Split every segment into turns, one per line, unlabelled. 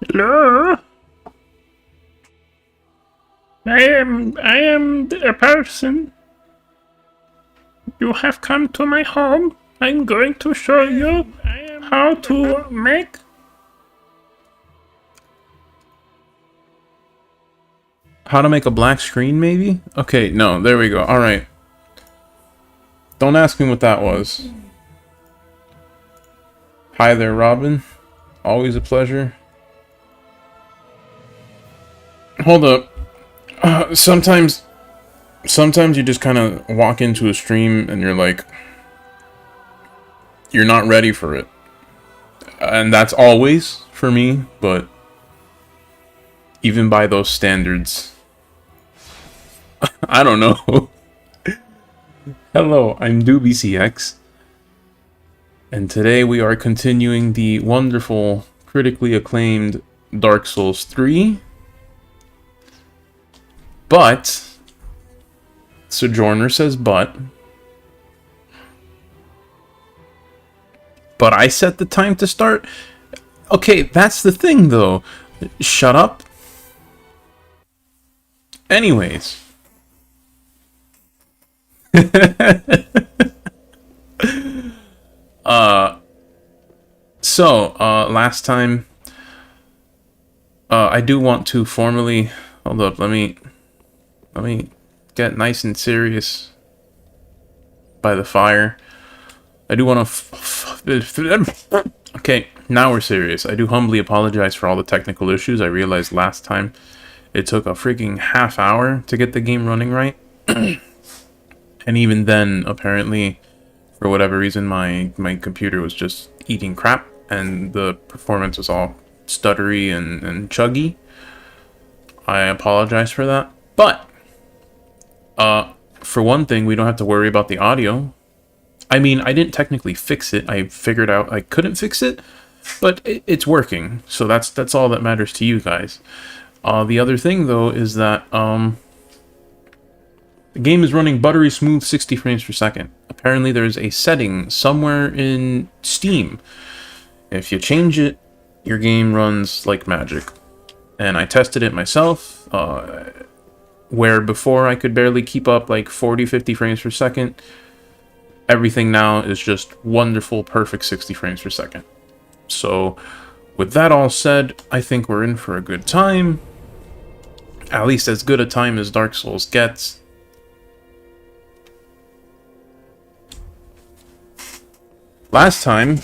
Hello? I am a person. You have come to my home. I'm going to show you how to make.
How to make a black screen, maybe? Okay, no, there we go. Alright. Don't ask me what that was. Hi there, Robin. Always a pleasure. Hold up. Sometimes you just kind of walk into a stream and you're like, you're not ready for it. And that's always for me, but even by those standards, I don't know. Hello, I'm DoobieCX, and today we are continuing the wonderful, critically acclaimed Dark Souls 3. But, Sojourner says but I set the time to start. Okay, that's the thing though. Shut up. Anyways. Last time, I do want to formally, hold up, let me get nice and serious by the fire. I do want to, okay, now we're serious. I do humbly apologize for all the technical issues. I realized last time it took a freaking half hour to get the game running right. And even then, apparently, for whatever reason, my computer was just eating crap, and the performance was all stuttery and chuggy. I apologize for that. But, for one thing, we don't have to worry about the audio. I mean, I didn't technically fix it. I figured out I couldn't fix it, but it's working. So that's all that matters to you guys. The other thing, though, is that, the game is running buttery smooth 60 frames per second. Apparently there's a setting somewhere in Steam. If you change it, your game runs like magic. And I tested it myself, where before I could barely keep up like 40, 50 frames per second. Everything now is just wonderful, perfect 60 frames per second. So, with that all said, I think we're in for a good time. At least as good a time as Dark Souls gets. Last time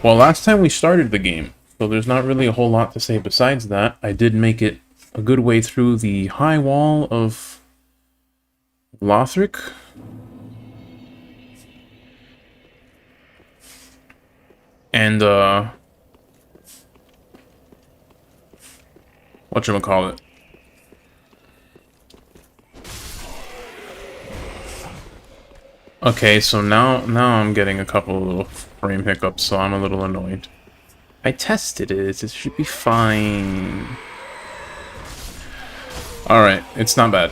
we started the game, so there's not really a whole lot to say besides that. I did make it a good way through the high wall of Lothric. And, whatchamacallit. Okay, so now I'm getting a couple of little frame hiccups, so I'm a little annoyed. I tested it, it should be fine. Alright, it's not bad.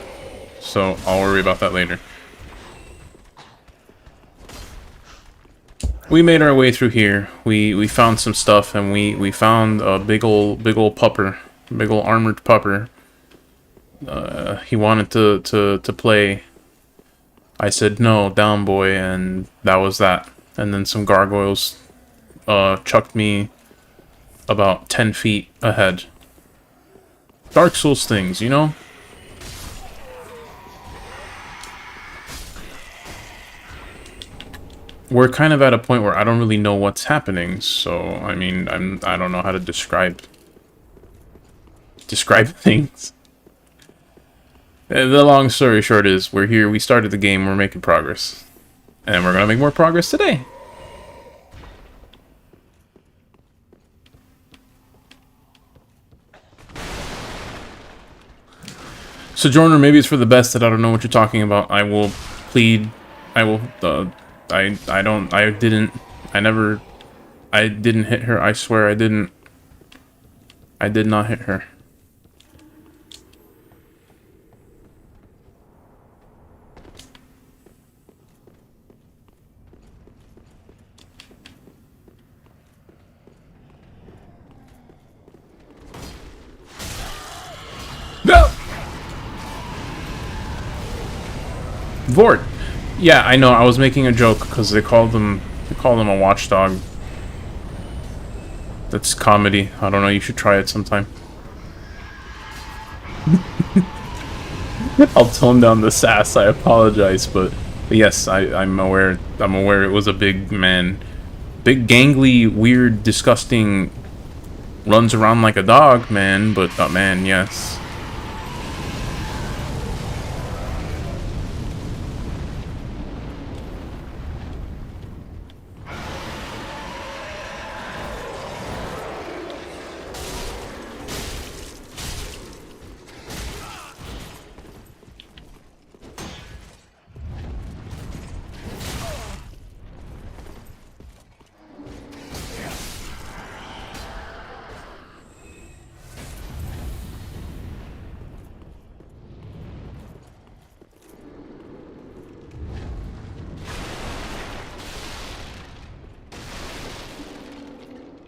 So I'll worry about that later. We made our way through here. We found some stuff, and we found a big ol' pupper. Big ol' armored pupper. He wanted to play. I said, no, down boy, and that was that. And then some gargoyles chucked me about 10 feet ahead. Dark Souls things, you know? We're kind of at a point where I don't really know what's happening, so, I mean, I don't know how to describe things. The long story short is, we're here, we started the game, we're making progress. And we're gonna make more progress today. Sojourner, maybe it's for the best that I don't know what you're talking about. I will plead, I will, I didn't hit her, I swear I didn't. I did not hit her. Vort. Yeah, I know. I was making a joke because they call them a watchdog. That's comedy. I don't know. You should try it sometime. I'll tone down the sass. I apologize, but yes, I'm aware. I'm aware it was a big man, big gangly, weird, disgusting. Runs around like a dog, man. But man, yes.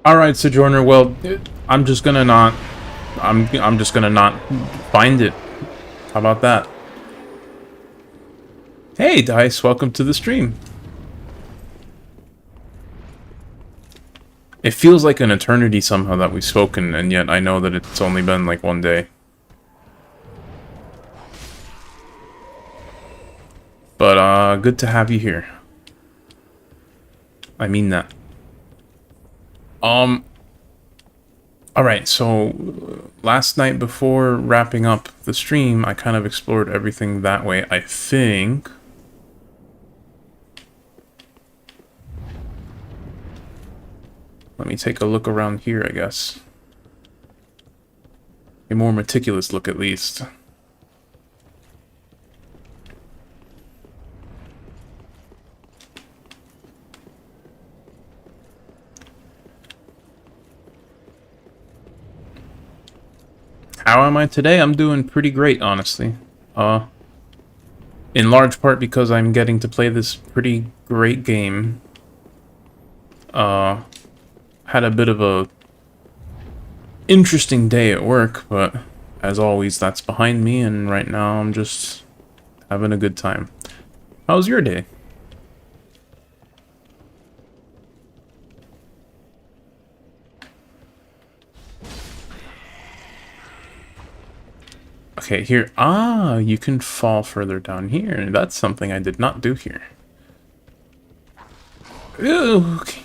All right, Sojourner. Well, I'm just gonna not. I'm just gonna not find it. How about that? Hey, Dice. Welcome to the stream. It feels like an eternity somehow that we've spoken, and yet I know that it's only been like one day. But good to have you here. I mean that. Alright, so last night before wrapping up the stream, I kind of explored everything that way, I think. Let me take a look around here, I guess. A more meticulous look, at least. How am I today? I'm doing pretty great, honestly. In large part because I'm getting to play this pretty great game. Had a bit of a interesting day at work, but as always, that's behind me, and right now I'm just having a good time. How's your day? Okay, here. Ah, you can fall further down here. That's something I did not do here. Ooh, okay.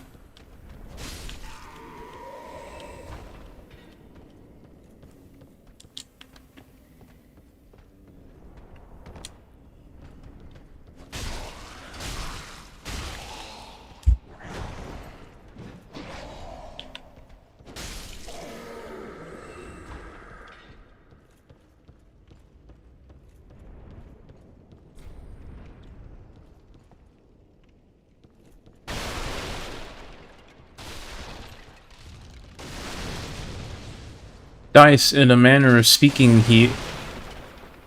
Dice, in a manner of speaking, he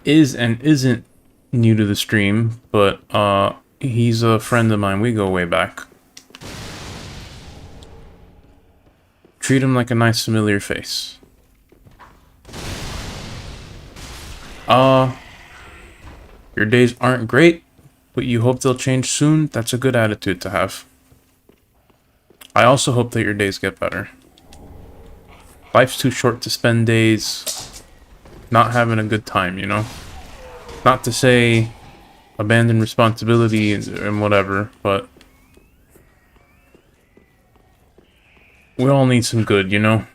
is and isn't new to the stream, but he's a friend of mine. We go way back. Treat him like a nice familiar face. Your days aren't great, but you hope they'll change soon. That's a good attitude to have. I also hope that your days get better. Life's too short to spend days not having a good time, you know? Not to say abandon responsibility and whatever, but we all need some good, you know?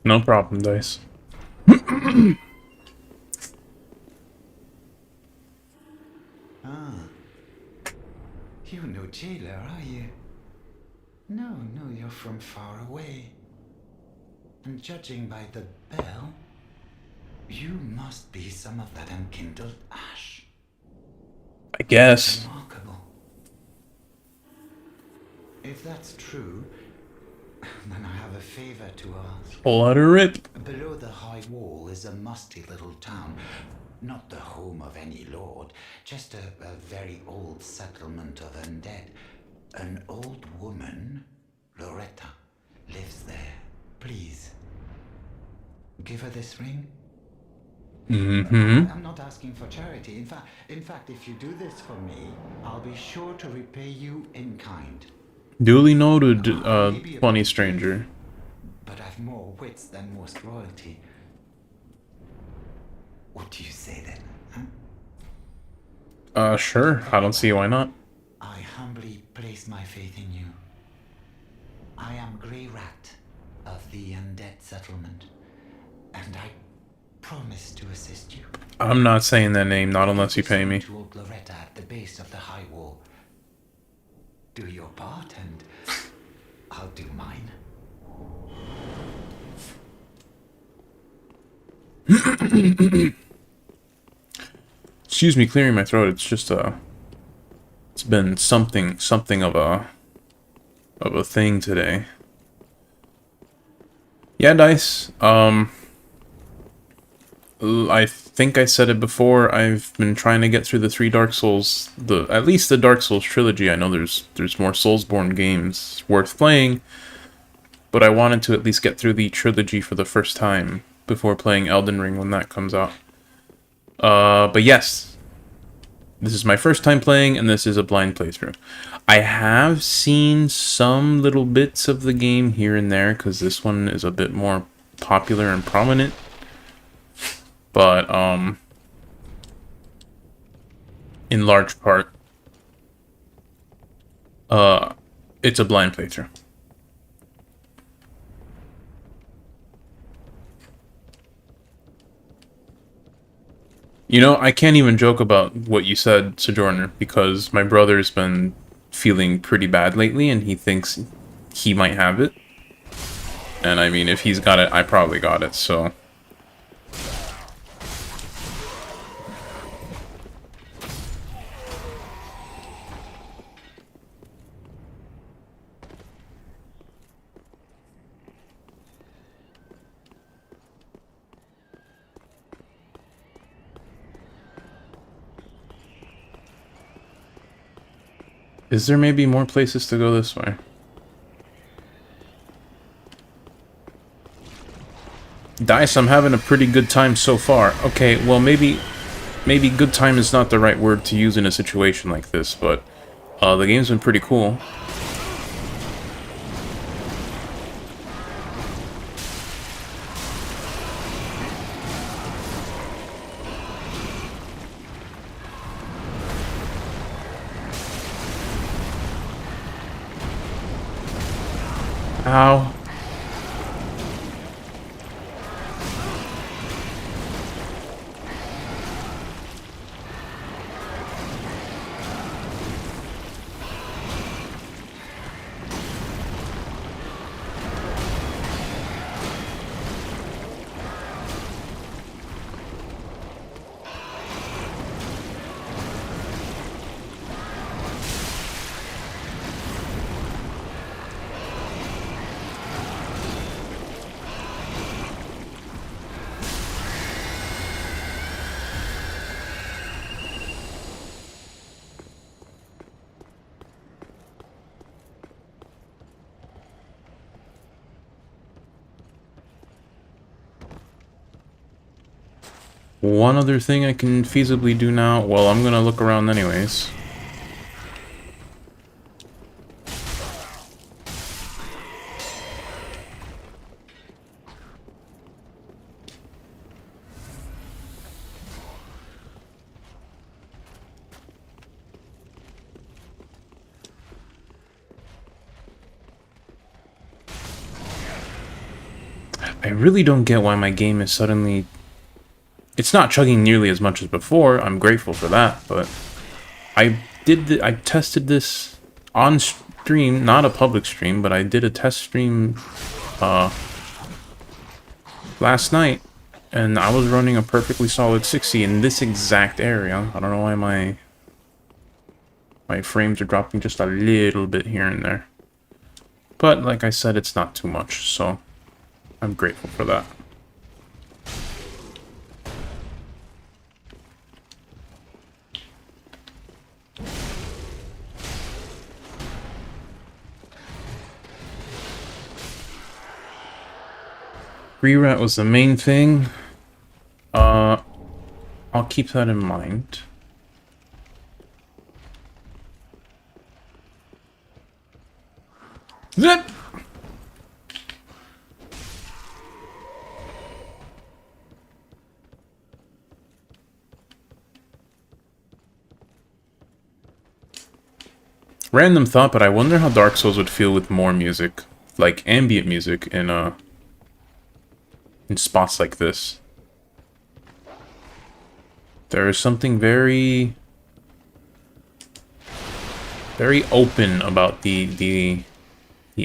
No problem, Dice.
You're no jailer, are you? No, you're from far away. And judging by the bell, you must be some of that unkindled ash.
I guess.
Remarkable. If that's true, then I have a favor to ask.
Let her rip.
Below the high wall is a musty little town. not the home of any lord, just a very old settlement of undead. An old woman, Loretta, lives there. Please, give her this ring. I'm not asking for charity. In fact, if you do this for me, I'll be sure to repay you in kind.
Duly noted,
I may be a
funny
bit
stranger.
brief, but I've more wits than most royalty. What do you say then? Huh?
Sure. I don't see why not.
I humbly place my faith in you. I am Grey Rat of the undead settlement, and I promise to assist you.
I'm not saying that name, not unless you pay me.
To old Loretta at the base of the high wall. Do your part, and I'll do mine.
Excuse me, clearing my throat. It's just it's been something of a thing today. Yeah, Dice. I think I said it before. I've been trying to get through the 3 Dark Souls, at least the Dark Souls trilogy. I know there's more Soulsborne games worth playing, but I wanted to at least get through the trilogy for the first time before playing Elden Ring when that comes out. But yes, this is my first time playing, and this is a blind playthrough. I have seen some little bits of the game here and there, because this one is a bit more popular and prominent. But, in large part, it's a blind playthrough. You know, I can't even joke about what you said, Sojourner, because my brother's been feeling pretty bad lately, and he thinks he might have it. And I mean, if he's got it, I probably got it, so... Is there maybe more places to go this way? Dice, I'm having a pretty good time so far. Okay, well maybe good time is not the right word to use in a situation like this, but the game's been pretty cool. Ow. One other thing I can feasibly do now, well, I'm gonna look around anyways. I really don't get why my game is suddenly... It's not chugging nearly as much as before. I'm grateful for that, but I tested this on stream, not a public stream, but I did a test stream last night, and I was running a perfectly solid 60 in this exact area. I don't know why my frames are dropping just a little bit here and there. But like I said, it's not too much, so I'm grateful for that. Rerat was the main thing. I'll keep that in mind. Zip! Random thought, but I wonder how Dark Souls would feel with more music. Like ambient music in spots like this. There is something very open about the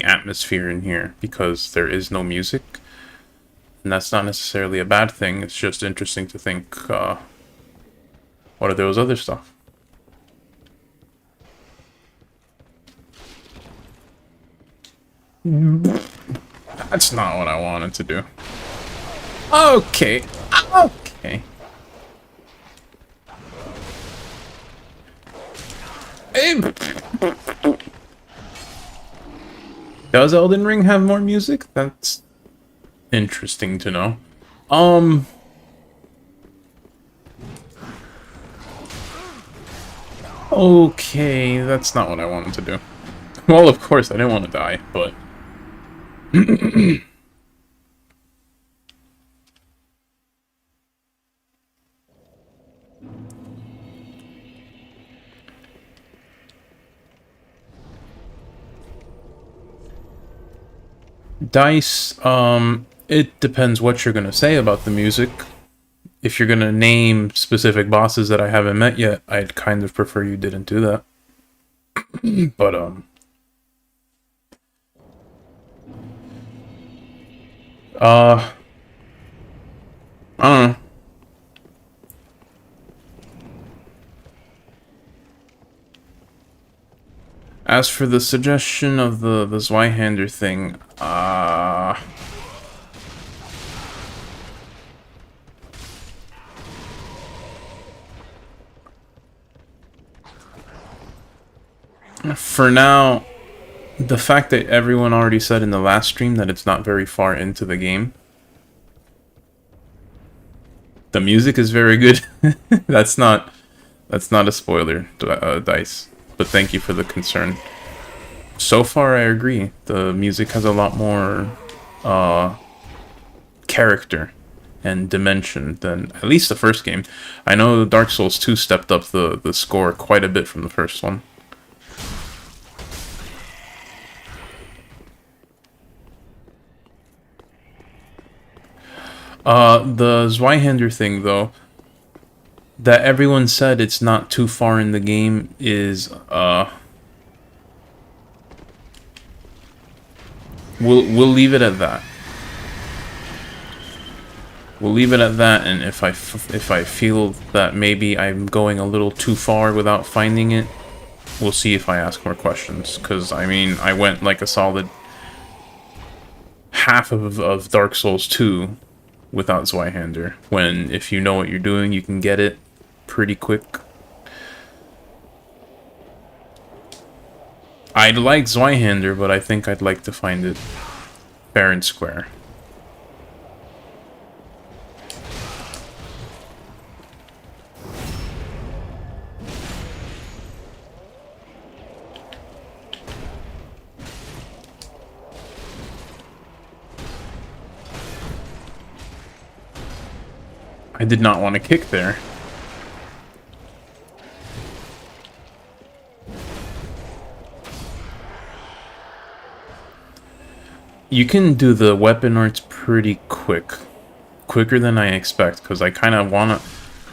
atmosphere in here because there is no music. And that's not necessarily a bad thing, it's just interesting to think, what are those other stuff? That's not what I wanted to do. Okay. Okay. Hey. Does Elden Ring have more music? That's interesting to know. Okay, that's not what I wanted to do. Well, of course, I didn't want to die, but... Dice, it depends what you're gonna say about the music. If you're gonna name specific bosses that I haven't met yet, I'd kind of prefer you didn't do that. But, I don't know. As for the suggestion of the Zweihander thing, for now, the fact that everyone already said in the last stream that it's not very far into the game. The music is very good. That's not a spoiler, Dice. But thank you for the concern. So far, I agree. The music has a lot more character and dimension than at least the first game. I know Dark Souls 2 stepped up the score quite a bit from the first one. The Zweihander thing, though, that everyone said it's not too far in the game is, we'll leave it at that. We'll leave it at that, and if I feel that maybe I'm going a little too far without finding it, we'll see if I ask more questions. Because, I mean, I went like a solid half of Dark Souls 2 without Zweihander, when if you know what you're doing, you can get it pretty quick. I'd like Zweihander, but I think I'd like to find it fair and square. I did not want to kick there. You can do the weapon arts pretty quick. Quicker than I expect, because I kind of want to...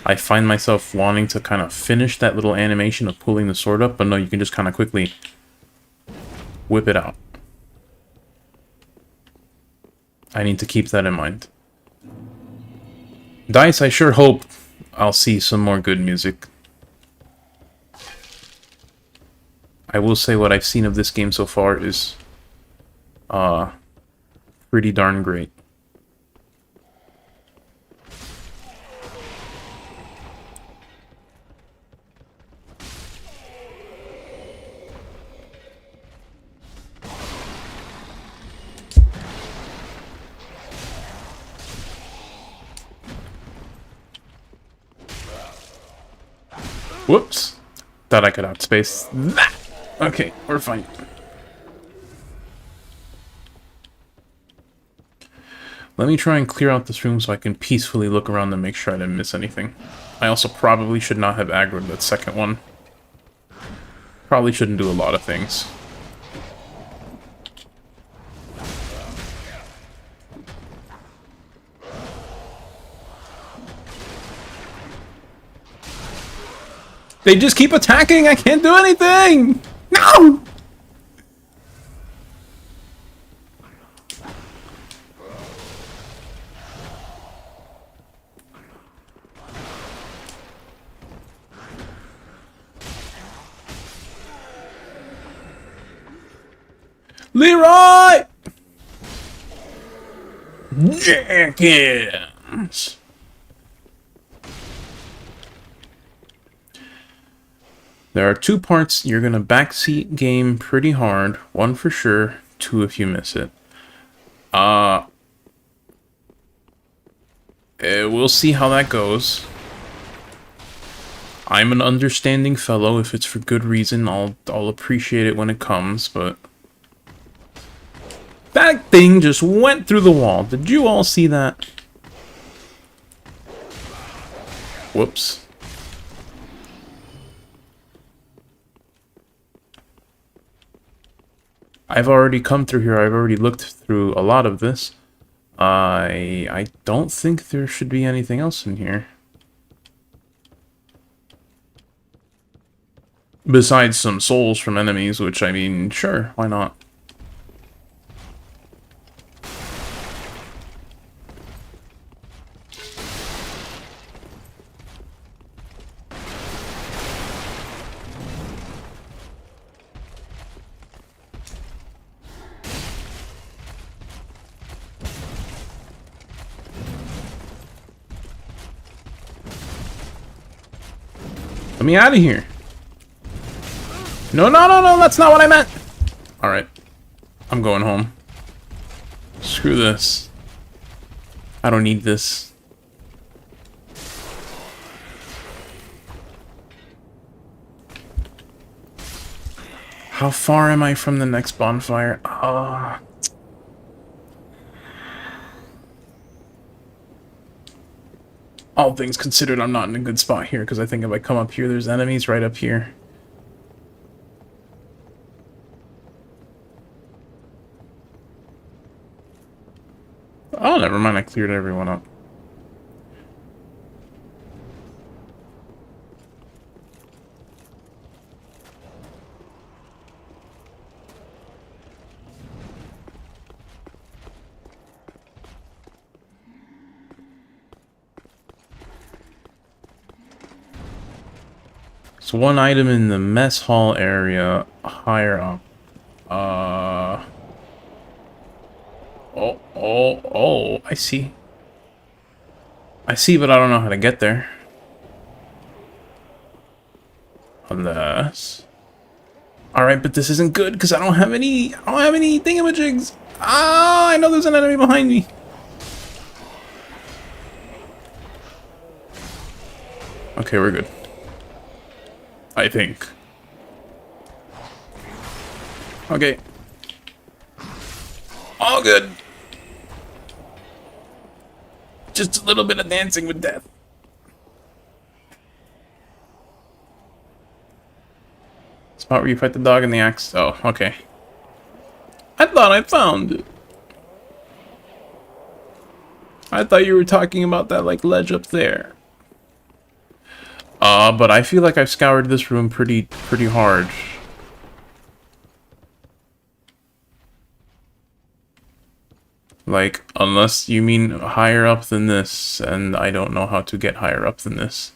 I find myself wanting to kind of finish that little animation of pulling the sword up, but no, you can just kind of quickly whip it out. I need to keep that in mind. Dice, I sure hope I'll see some more good music. I will say what I've seen of this game so far is pretty darn great. Whoops. Thought I could outspace that. Okay, we're fine. Let me try and clear out this room so I can peacefully look around and make sure I didn't miss anything. I also probably should not have aggroed that second one. Probably shouldn't do a lot of things. They just keep attacking! I can't do anything! No! Leroy! Jenkins! There are 2 parts you're gonna backseat game pretty hard. 1 for sure, 2 if you miss it. We'll see how that goes. I'm an understanding fellow. If it's for good reason, I'll appreciate it when it comes, but... That thing just went through the wall. Did you all see that? Whoops. I've already come through here. I've already looked through a lot of this. I don't think there should be anything else in here. Besides some souls from enemies, which, I mean, sure, why not? Let me out of here. No, that's not what I meant. Alright. I'm going home. Screw this. I don't need this. How far am I from the next bonfire? All things considered, I'm not in a good spot here, because I think if I come up here, there's enemies right up here. Oh, never mind, I cleared everyone up. So one item in the mess hall area higher up. Oh, I see. I see, but I don't know how to get there. Unless... Alright, but this isn't good because I don't have any thingamajigs. Ah, I know there's an enemy behind me. Okay, we're good. I think. Okay. All good. Just a little bit of dancing with death. Spot where you fight the dog and the axe. Oh, okay. I thought I found it. I thought you were talking about that, like, ledge up there. But I feel like I've scoured this room pretty hard. Like, unless you mean higher up than this, and I don't know how to get higher up than this.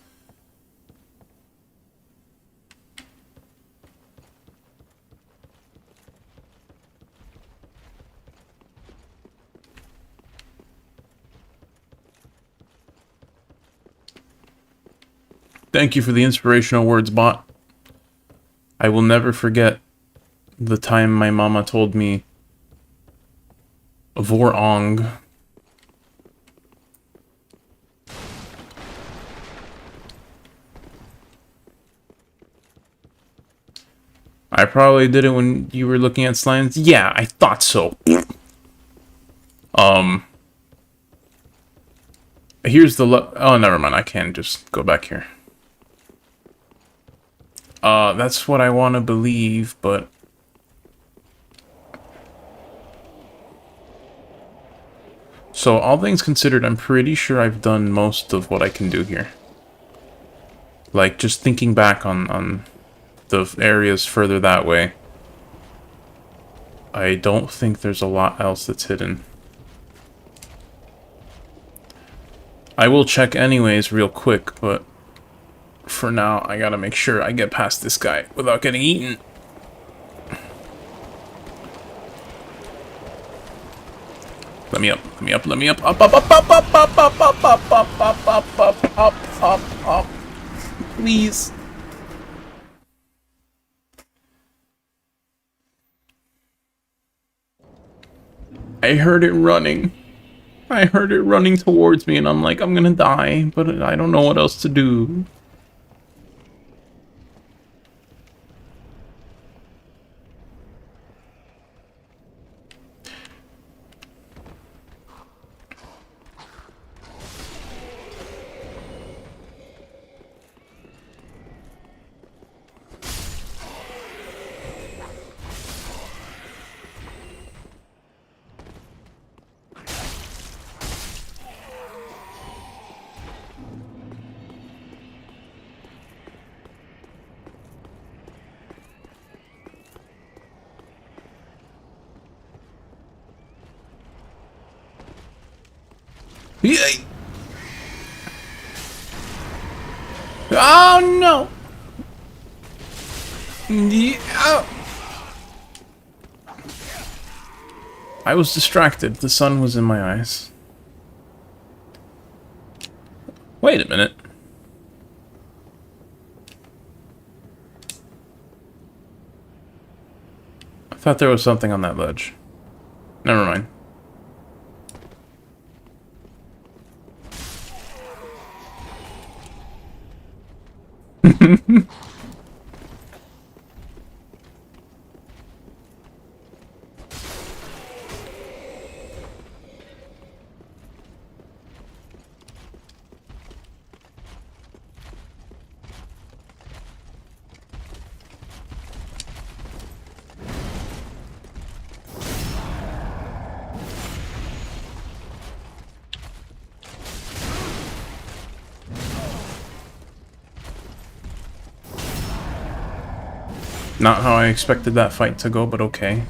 Thank you for the inspirational words, bot. I will never forget the time my mama told me Vorong. I probably did it when you were looking at slimes. Yeah, I thought so. Here's the oh, never mind. I can just go back here. That's what I want to believe, but... So, all things considered, I'm pretty sure I've done most of what I can do here. Like, just thinking back on the areas further that way. I don't think there's a lot else that's hidden. I will check anyways real quick, but... For now, I gotta make sure I get past this guy without getting eaten. Let me up, let me up, let me up, up, up, up, up, up, up, up, up, up, up, up, up, up, up, up, up, please. I heard it running. I heard it running towards me, and I'm like, I'm gonna die, but I don't know what else to do. Oh no! Yeah. I was distracted. The sun was in my eyes. Wait a minute. I thought there was something on that ledge. Never mind. Not how I expected that fight to go, but okay.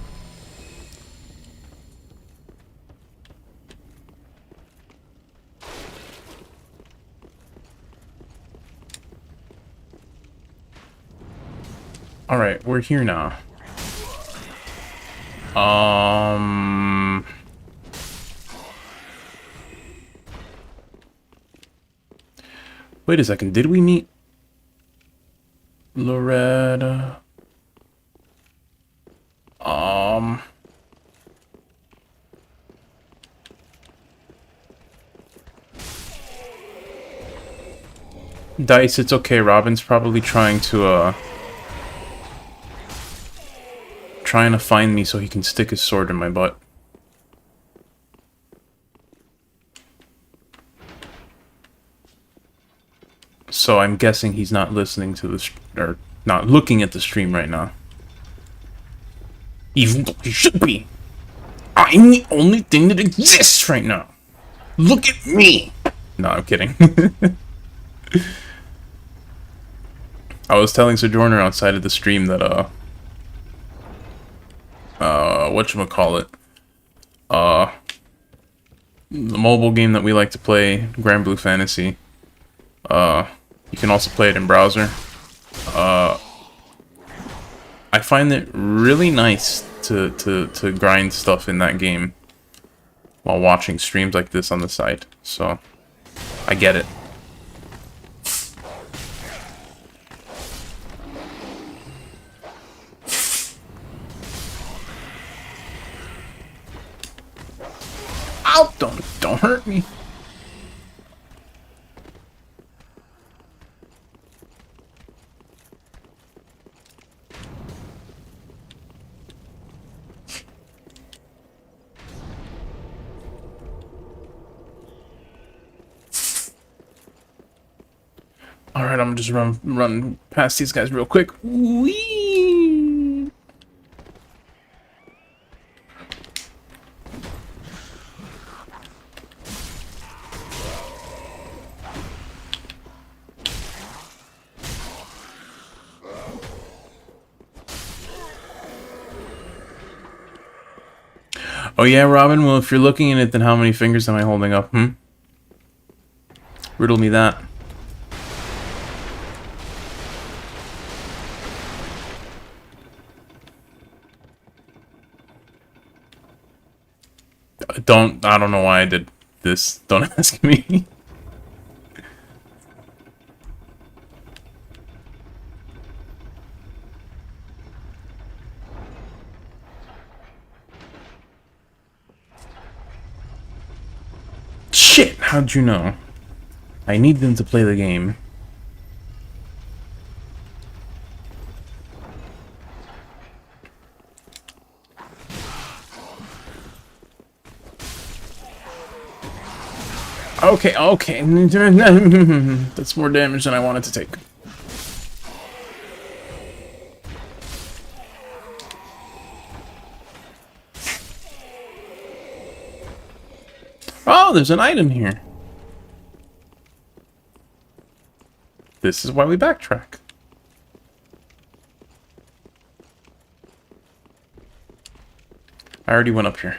Alright, we're here now. Wait a second, did we meet Loretta? Dice, it's okay. Robin's probably trying to find me so he can stick his sword in my butt. So I'm guessing he's not listening to this, or not looking at the stream right now. Even though he should be. I'm the only thing that exists right now. Look at me! No, I'm kidding. I was telling Sojourner outside of the stream that, whatchamacallit, the mobile game that we like to play, Grand Blue Fantasy, you can also play it in browser. I find it really nice to grind stuff in that game while watching streams like this on the side, so I get it. Ow! Don't hurt me. Alright, I'm gonna just run past these guys real quick. Whee! Oh yeah, Robin? Well, if you're looking at it, then how many fingers am I holding up, Riddle me that. I don't know why I did this. Don't ask me. Shit! How'd you know? I need them to play the game. Okay, okay. That's more damage than I wanted to take. Oh, there's an item here. This is why we backtrack. I already went up here.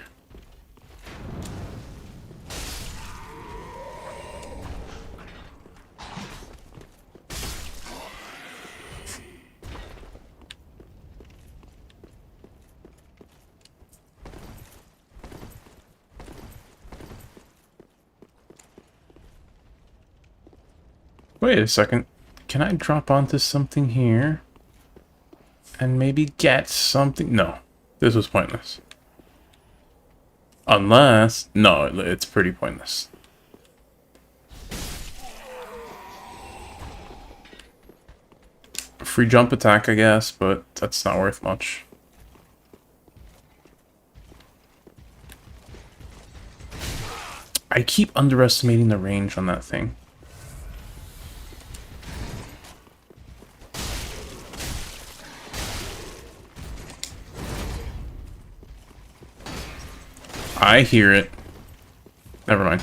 Wait a second. Can I drop onto something here? And maybe get something? No. This was pointless. Unless... No, it's pretty pointless. Free jump attack, I guess, but that's not worth much. I keep underestimating the range on that thing. I hear it. Never mind.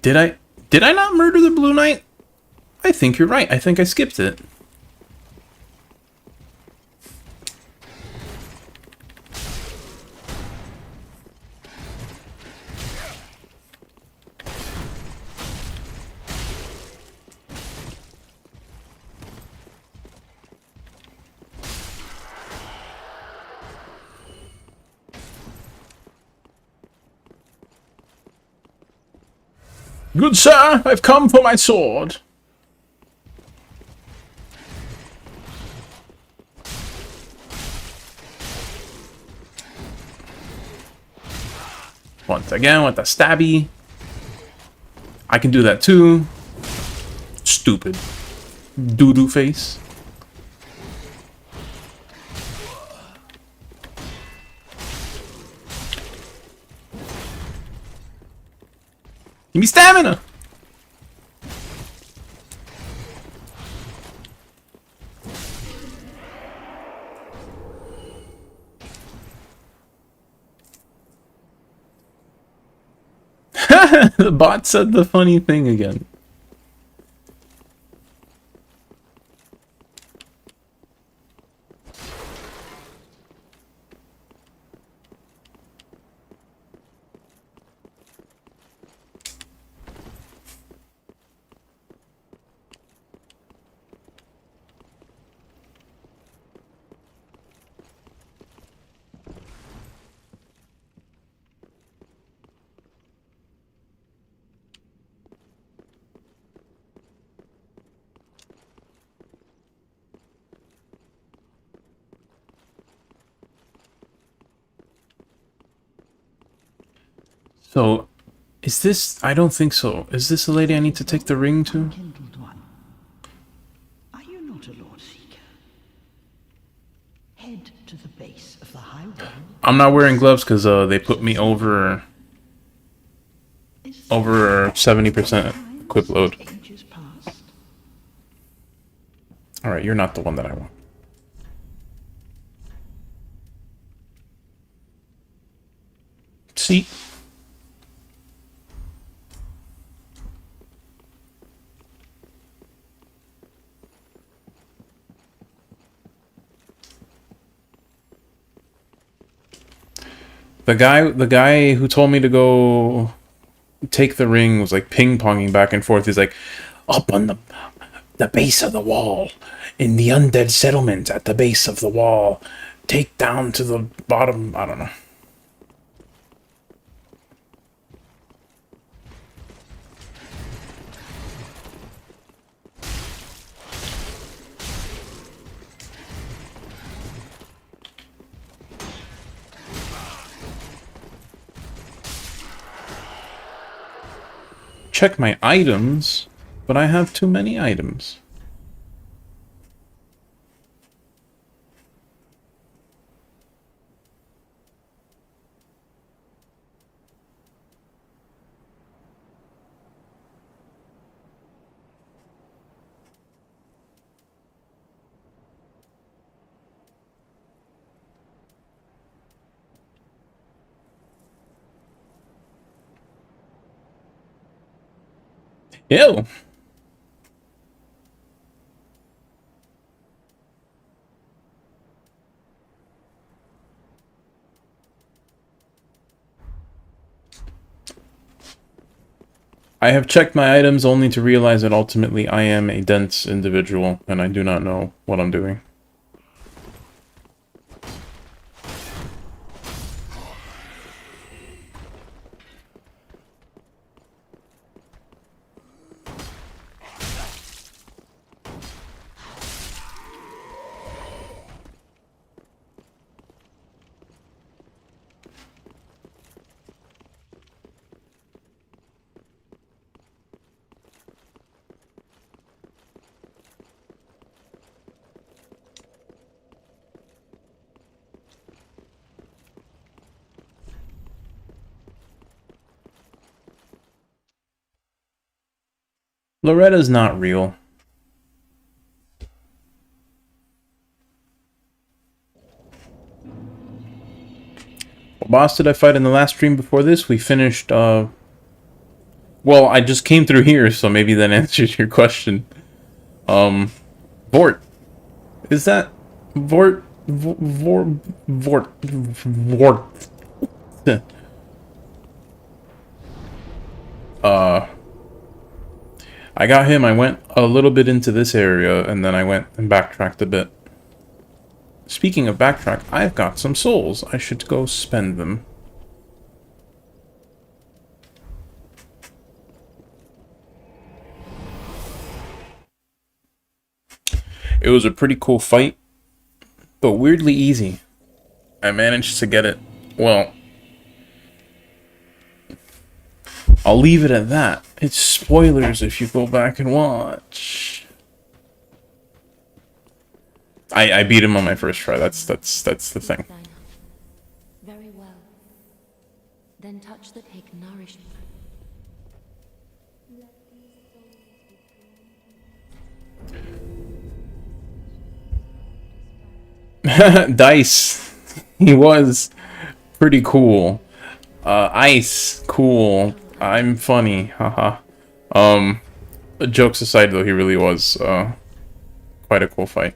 Did I not murder the Blue Knight? I think you're right. I think I skipped it. Good sir, I've come for my sword. Once again with the stabby. I can do that too. Stupid. Doo-doo face. Give me stamina! The bot said the funny thing again. So, is this... I don't think so. Is this the lady I need to take the ring to?
Unkindled one. Are you not a Lord Seeker? Head to the base of the high wall
I'm not wearing gloves because they put me over 70% equip load.
Ages past.
All right, you're not the one that I want. See? The guy who told me to go take the ring was like ping-ponging back and forth. He's like, up on the base of the wall, in the undead settlement at the base of the wall, take down to the bottom. I don't know. Check my items, but I have too many items. Ew. I have checked my items only to realize that ultimately I am a dense individual and I do not know what I'm doing. Loretta's not real. What boss did I fight in the last stream before this? We finished, well, I just came through here, so maybe that answers your question. Vort. Is that Vort? Vort. I got him, I went a little bit into this area, and then I went and backtracked a bit. Speaking of backtrack, I've got some souls. I should go spend them. It was a pretty cool fight, but weirdly easy. I managed to get it, well, I'll leave it at that. It's spoilers if you go back and watch. I beat him on my first try. That's the thing.
Very well. Then touch the pig nourishment.
Dice. He was pretty cool. Ice. Cool. I'm funny. Haha. Jokes aside though, he really was quite a cool fight.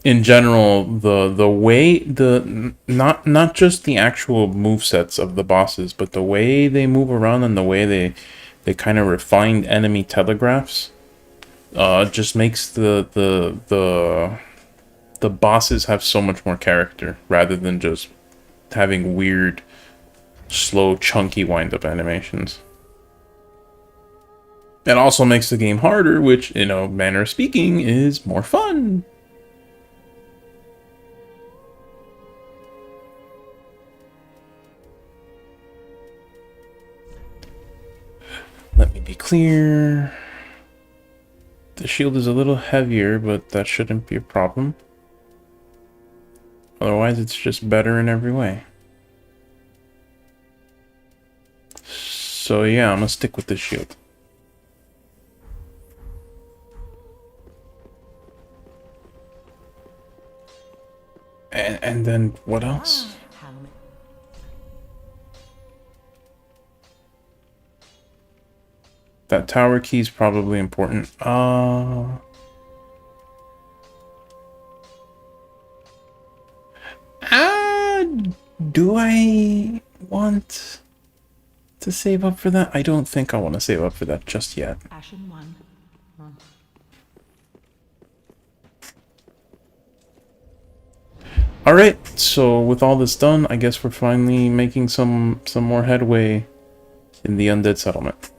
In general, the way not just the actual movesets of the bosses, but the way they move around and the way they kind of refined enemy telegraphs just makes the bosses have so much more character rather than just having weird, slow, chunky wind-up animations. It also makes the game harder, which, in a manner of speaking, is more fun. Let me be clear. The shield is a little heavier, but that shouldn't be a problem. Otherwise, it's just better in every way. So yeah, I'm gonna stick with this shield. And then what else? That tower key is probably important. Do I want to save up for that? I don't think I want to save up for that just yet.
Ashen one.
Alright, so with all this done, I guess we're finally making some more headway in the undead settlement.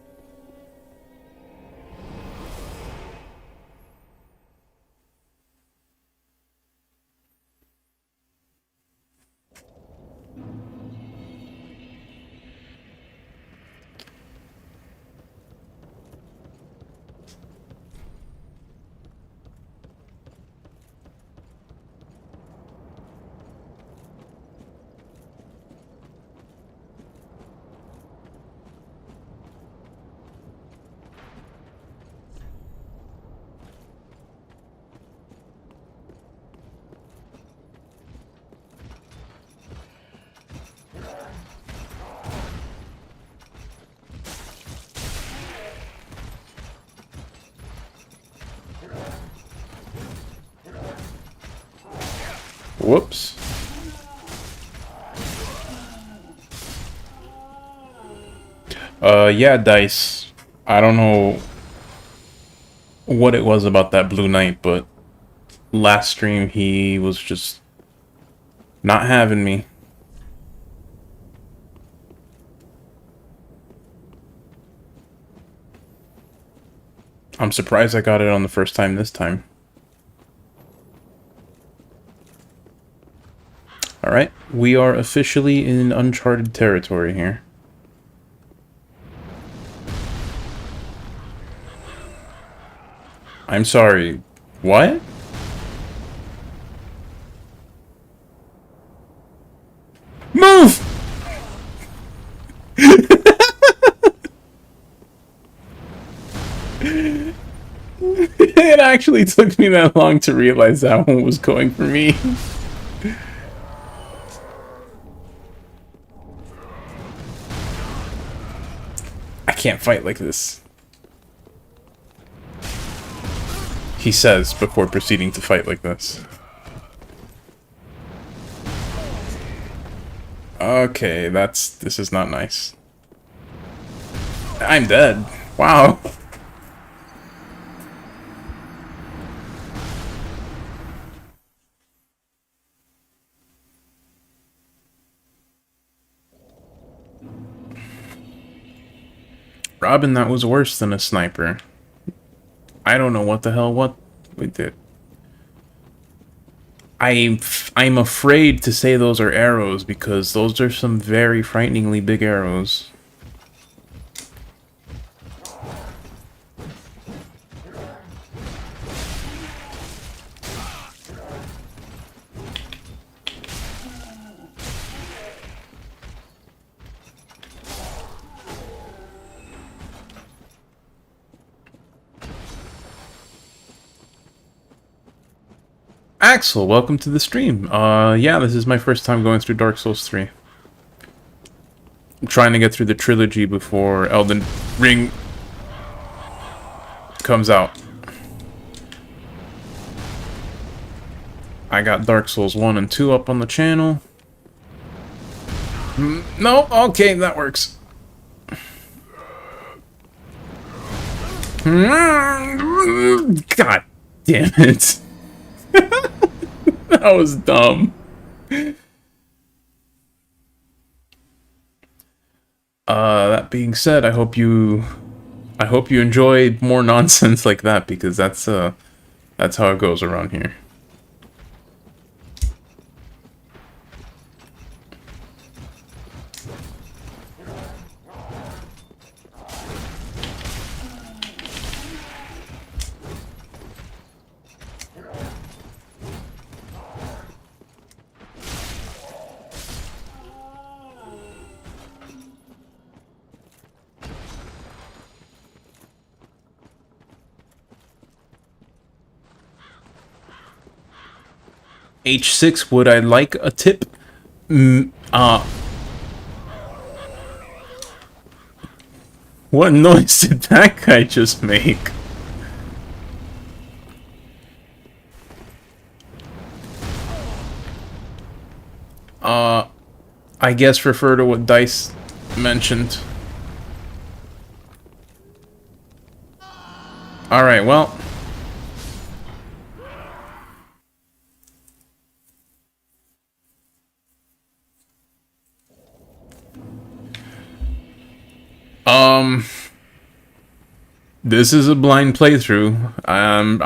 Whoops. Yeah, Dice. I don't know what it was about that Blue Knight, but last stream he was just not having me. I'm surprised I got it on the first time this time. Alright, we are officially in uncharted territory here. I'm sorry, what? Move! It actually took me that long to realize that one was going for me. I can't fight like this, he says before proceeding to fight like this. Okay, this is not nice. I'm dead. Wow. Robin, that was worse than a sniper. I don't know what the hell what we did. I'm afraid to say those are arrows because those are some very frighteningly big arrows. Axel, welcome to the stream. Yeah, this is my first time going through Dark Souls 3. I'm trying to get through the trilogy before Elden Ring comes out. I got Dark Souls 1 and 2 up on the channel. No, okay, that works. God damn it. That was dumb. That being said, I hope you enjoy more nonsense like that because that's how it goes around here. H6, would I like a tip? What noise did that guy just make? I guess refer to what Dice mentioned. Alright, well. This is a blind playthrough. I'm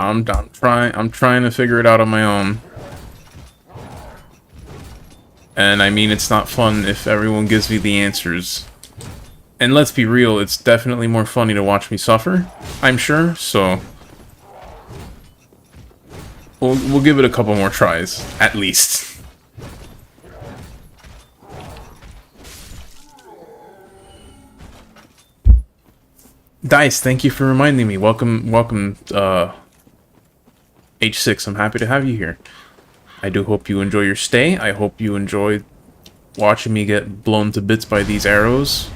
trying to figure it out on my own. And I mean, it's not fun if everyone gives me the answers. And let's be real, it's definitely more funny to watch me suffer, I'm sure, so we'll give it a couple more tries, at least. Dice, thank you for reminding me. Welcome, H6. I'm happy to have you here. I do hope you enjoy your stay. I hope you enjoy watching me get blown to bits by these arrows.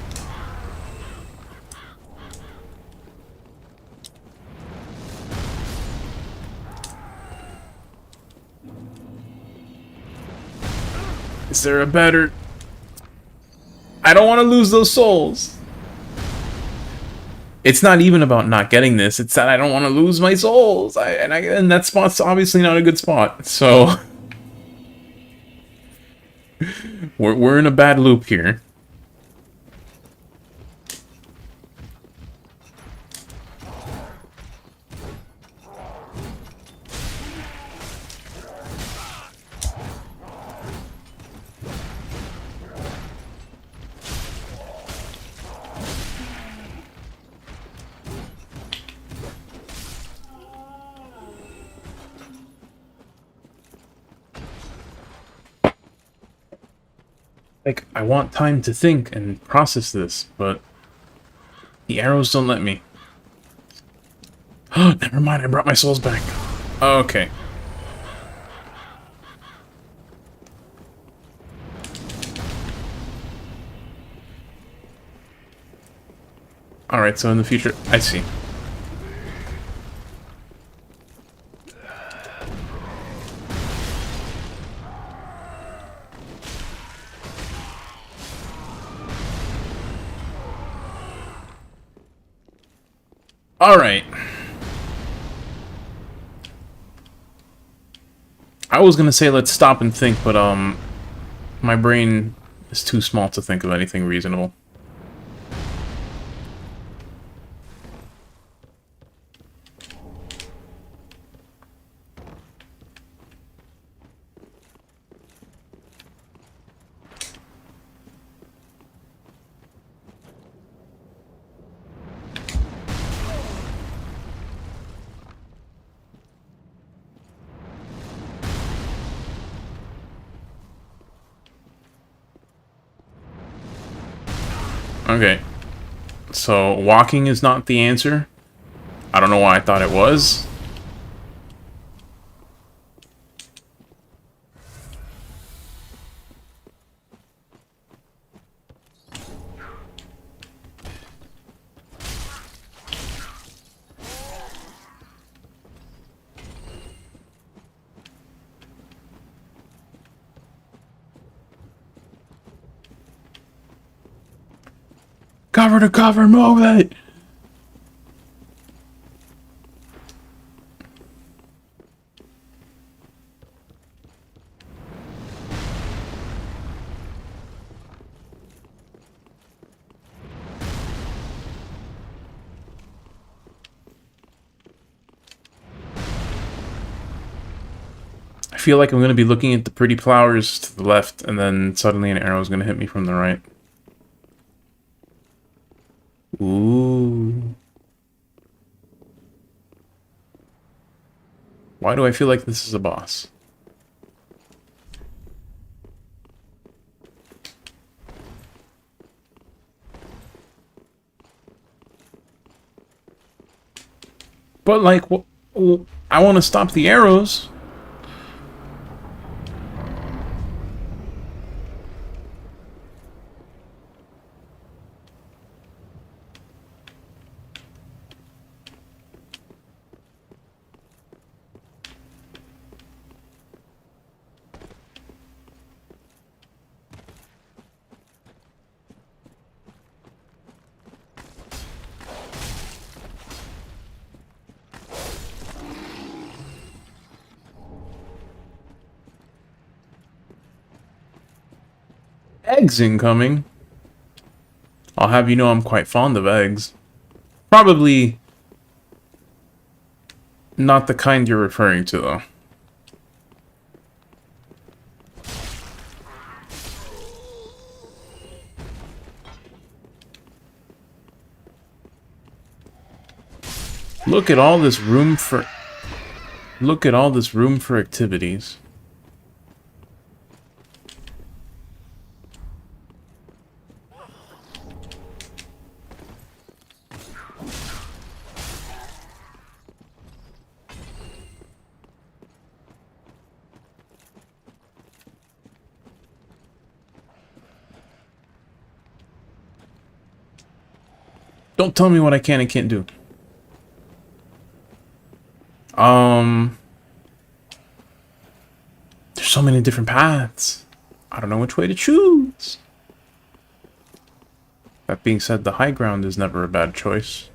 Is there a better... I don't want to lose those souls. It's not even about not getting this. It's that I don't want to lose my souls. And that spot's obviously not a good spot. So we're in a bad loop here. Like, I want time to think and process this, but the arrows don't let me. Never mind, I brought my souls back. Okay. Alright, so in the future, I see. Alright. I was gonna say let's stop and think, but my brain is too small to think of anything reasonable. Okay. So, walking is not the answer. I don't know why I thought it was. Cover to cover, move it! I feel like I'm going to be looking at the pretty flowers to the left, and then suddenly an arrow is going to hit me from the right. Ooh. Why do I feel like this is a boss? But like, I want to stop the arrows. Eggs incoming. I'll have you know I'm quite fond of eggs. Probably not the kind you're referring to, though. Look at all this room for... Look at all this room for activities. Don't tell me what I can and can't do. There's so many different paths. I don't know which way to choose. That being said, the high ground is never a bad choice.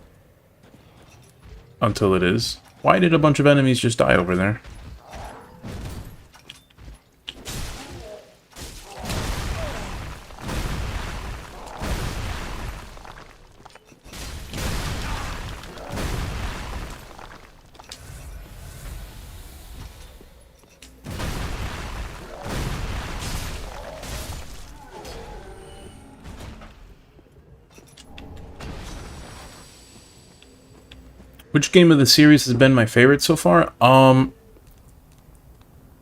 Until it is. Why did a bunch of enemies just die over there? Which game of the series has been my favorite so far? I'm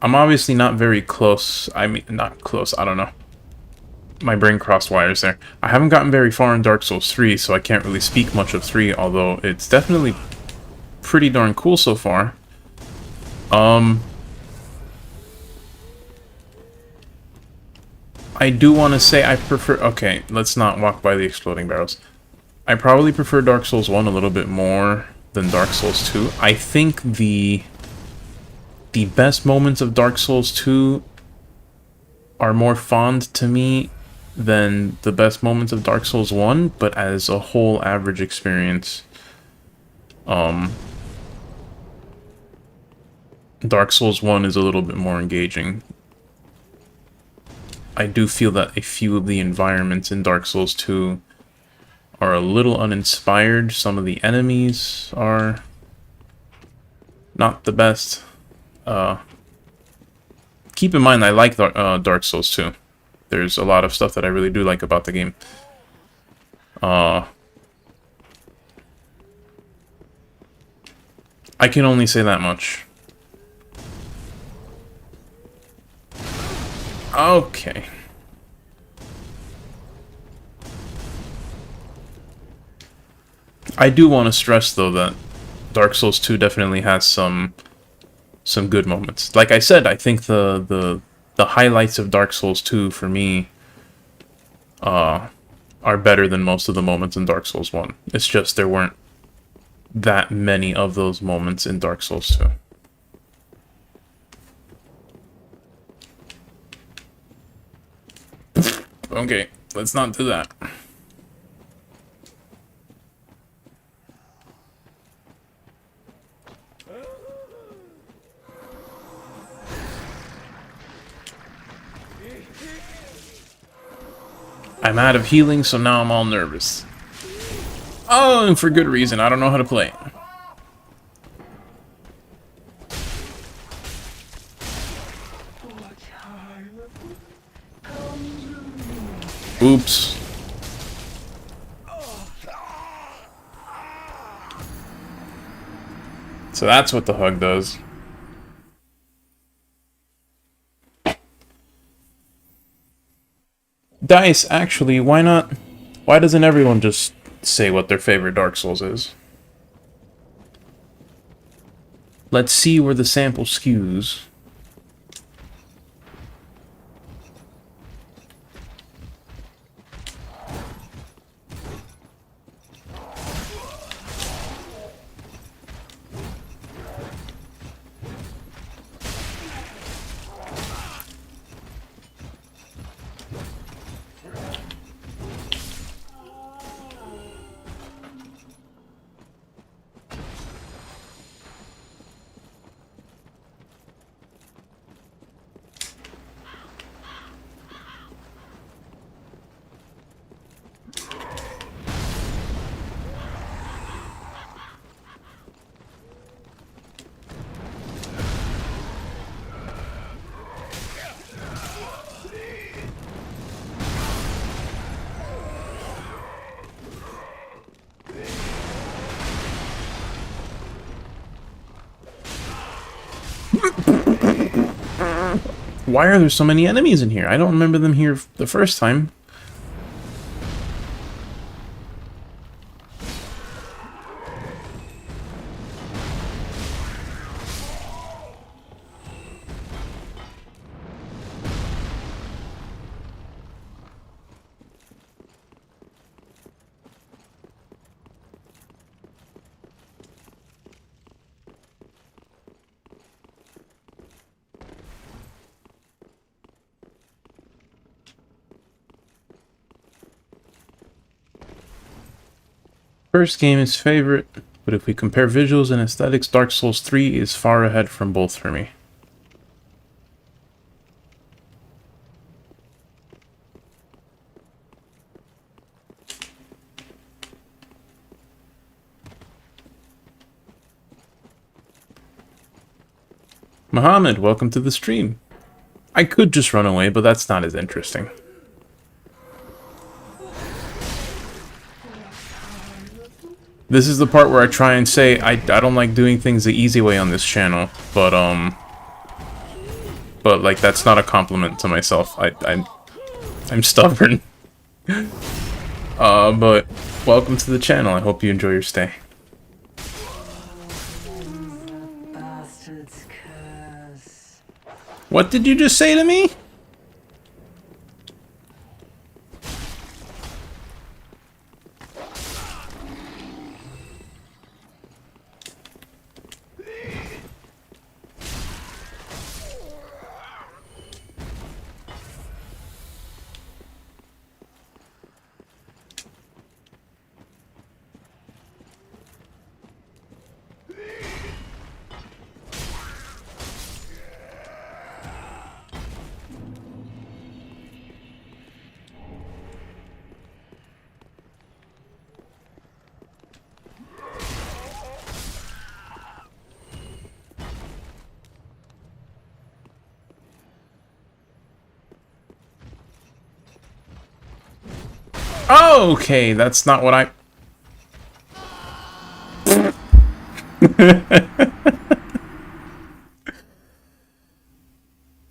obviously not very close. I mean, not close, I don't know. My brain crossed wires there. I haven't gotten very far in Dark Souls 3, so I can't really speak much of 3, although it's definitely pretty darn cool so far. I do want to say I prefer... Okay, let's not walk by the exploding barrels. I probably prefer Dark Souls 1 a little bit more than Dark Souls 2. I think the best moments of Dark Souls 2 are more fond to me than the best moments of Dark Souls 1, but as a whole average experience, Dark Souls 1 is a little bit more engaging. I do feel that a few of the environments in Dark Souls 2 are a little uninspired. Some of the enemies are not the best. Keep in mind, I like Dark Souls 2. There's a lot of stuff that I really do like about the game. I can only say that much. Okay. I do want to stress, though, that Dark Souls 2 definitely has some good moments. Like I said, I think the highlights of Dark Souls 2 for me are better than most of the moments in Dark Souls 1. It's just there weren't that many of those moments in Dark Souls 2. Okay, let's not do that. I'm out of healing, so now I'm all nervous. Oh, and for good reason. I don't know how to play. Oops. So that's what the hug does. Dice, actually, why not? Why doesn't everyone just say what their favorite Dark Souls is? Let's see where the sample skews. Why are there so many enemies in here? I don't remember them here the first time. First game is favorite, but if we compare visuals and aesthetics, Dark Souls 3 is far ahead from both for me. Mohammed, welcome to the stream. I could just run away, but that's not as interesting. This is the part where I try and say I don't like doing things the easy way on this channel, but like that's not a compliment to myself. I'm stubborn. But welcome to the channel. I hope you enjoy your stay.
Bastard's curse.
What did you just say to me? Okay, that's not what I...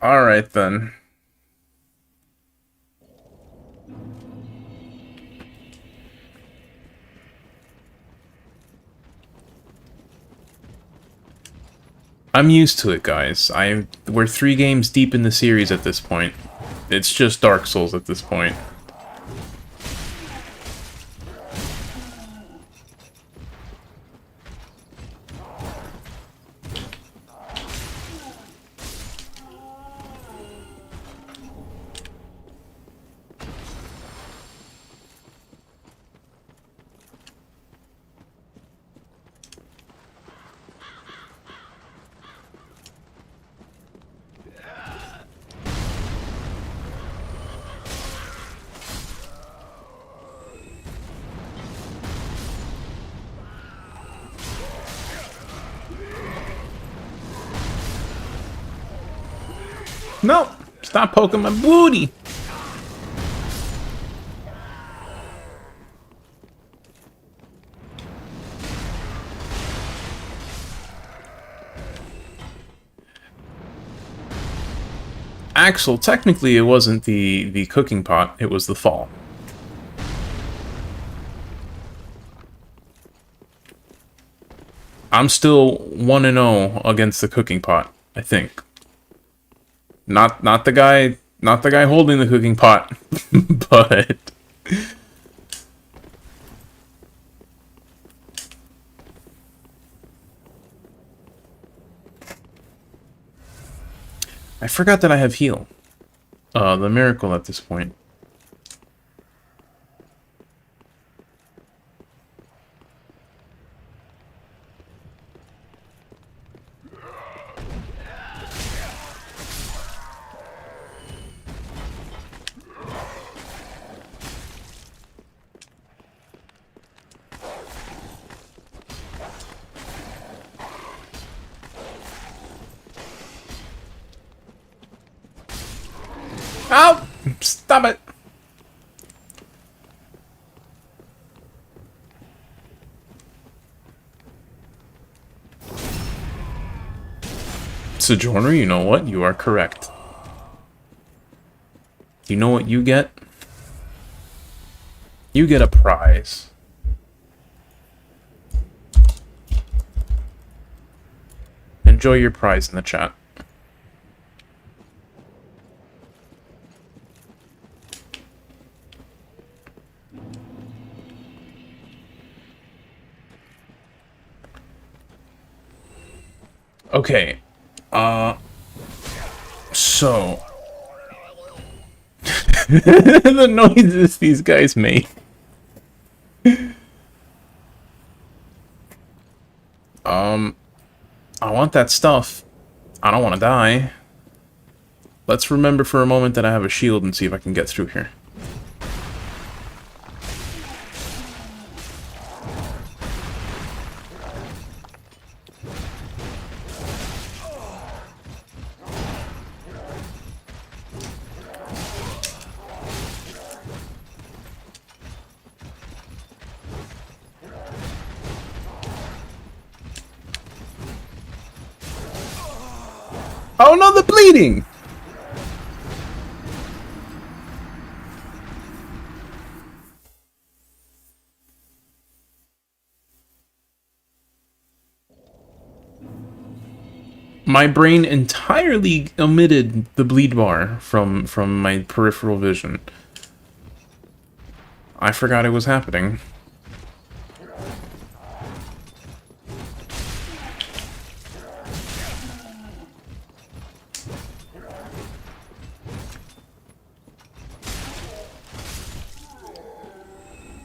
Alright then. I'm used to it, guys. We're 3 games deep in the series at this point. It's just Dark Souls at this point. No! Stop poking my booty! Axel, technically it wasn't the cooking pot, it was the fall. I'm still 1-0 against the cooking pot, I think. Not the guy holding the cooking pot, but I forgot that I have heal. The miracle at this point. Oh! Stop it! Sojourner, you know what? You are correct. You know what you get? You get a prize. Enjoy your prize in the chat. Okay. So the noises these guys make. I want that stuff. I don't want to die. Let's remember for a moment that I have a shield and see if I can get through here. Oh no, the bleeding! My brain entirely omitted the bleed bar from my peripheral vision. I forgot it was happening.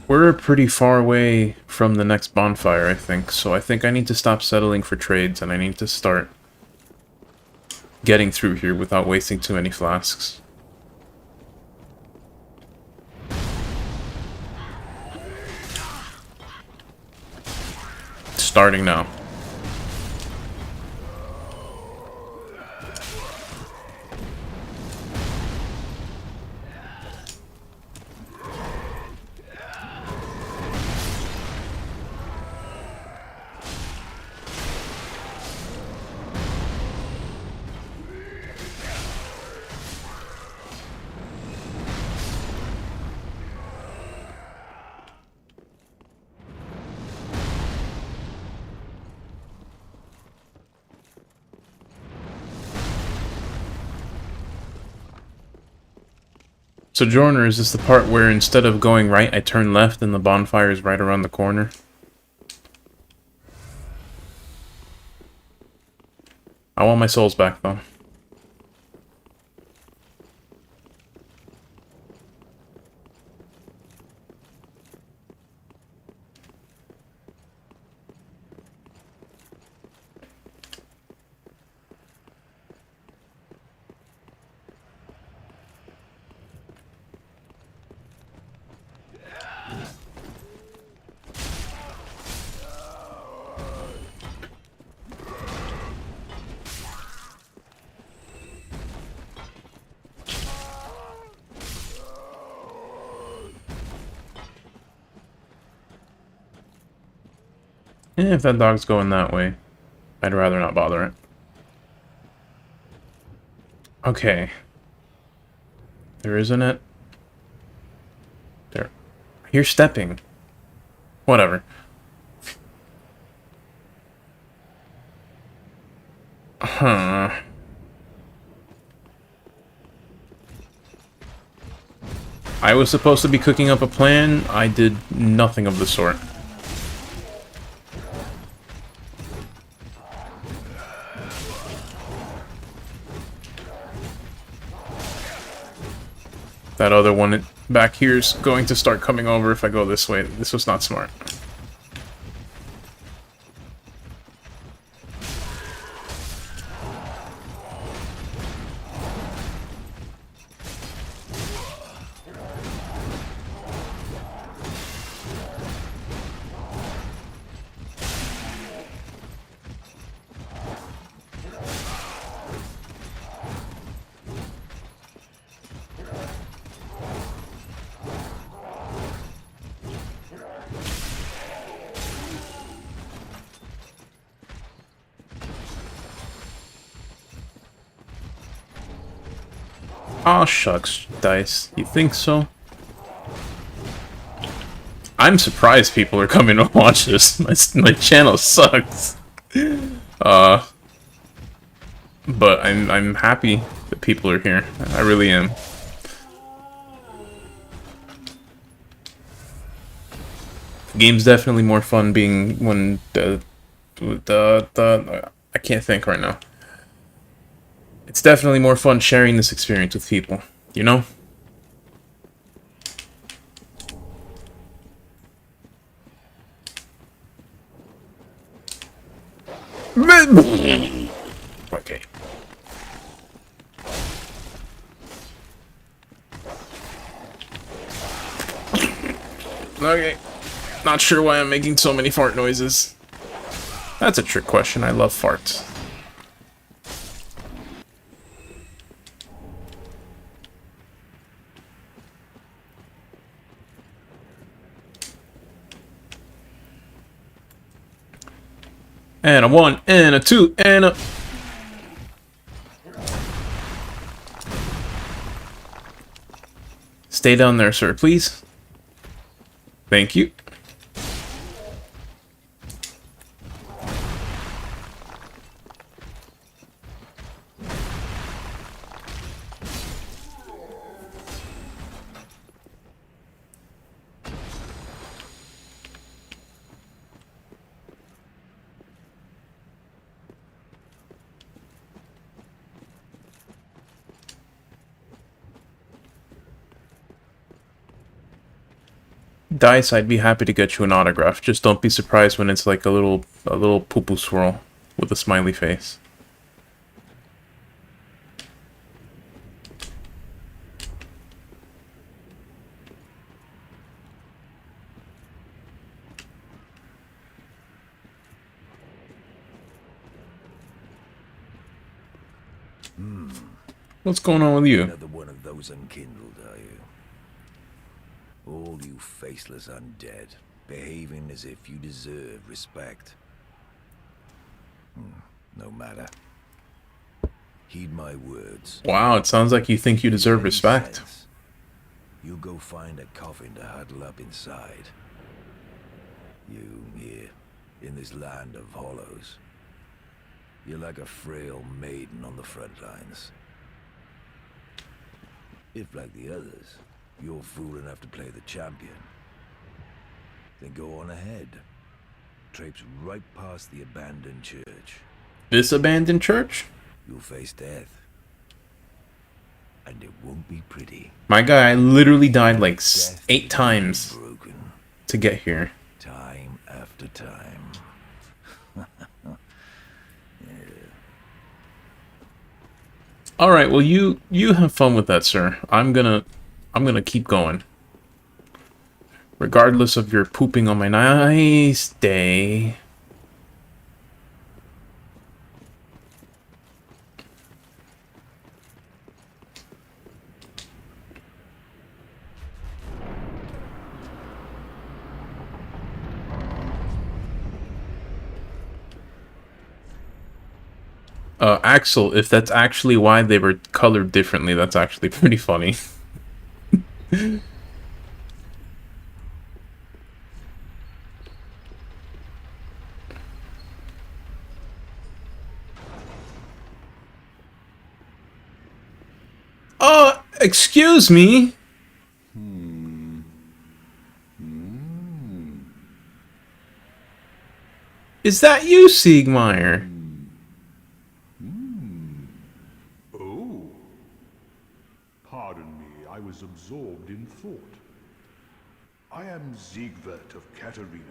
We're pretty far away from the next bonfire, I think, so I think I need to stop settling for trades and I need to start getting through here without wasting too many flasks. Starting now. Sojourner, is this the part where instead of going right, I turn left and the bonfire is right around the corner? I want my souls back, though. If that dog's going that way, I'd rather not bother it. Okay. There isn't it? There. I hear stepping. Whatever. Huh. I was supposed to be cooking up a plan. I did nothing of the sort. That other one back here is going to start coming over if I go this way. This was not smart. Aw, shucks, Dice. You think so? I'm surprised people are coming to watch this. My channel sucks. But I'm happy that people are here. I really am. The game's definitely more fun being when I can't think right now. It's definitely more fun sharing this experience with people, you know? Okay. Okay. Not sure why I'm making so many fart noises. That's a trick question. I love farts. And a 1, and a 2, and a... Stay down there, sir, please. Thank you. Dice, I'd be happy to get you an autograph. Just don't be surprised when it's like a little poo-poo swirl with a smiley face. What's going on with you?
Another one of those unkindled, are you? All you faceless undead, behaving as if you deserve respect. No matter. Heed my words.
Wow, it sounds like you think you deserve respect.
Sense, you'll go find a coffin to huddle up inside. You here, in this land of hollows. You're like a frail maiden on the front lines. If, like the others, you're fool enough to play the champion, then go on ahead. Traipse right past the abandoned church.
This abandoned church?
You'll face death. And it won't be pretty.
My guy literally died like 8 times
Broken.
to get here.
Time after time.
Alright, well you have fun with that, sir. I'm gonna keep going. Regardless of your pooping on my nice day. Axel, if that's actually why they were colored differently, that's actually pretty funny. Excuse me? Is that you, Siegmeyer?
Oh. Pardon me, I was absorbed in thought. I am Siegwart of Cathedral.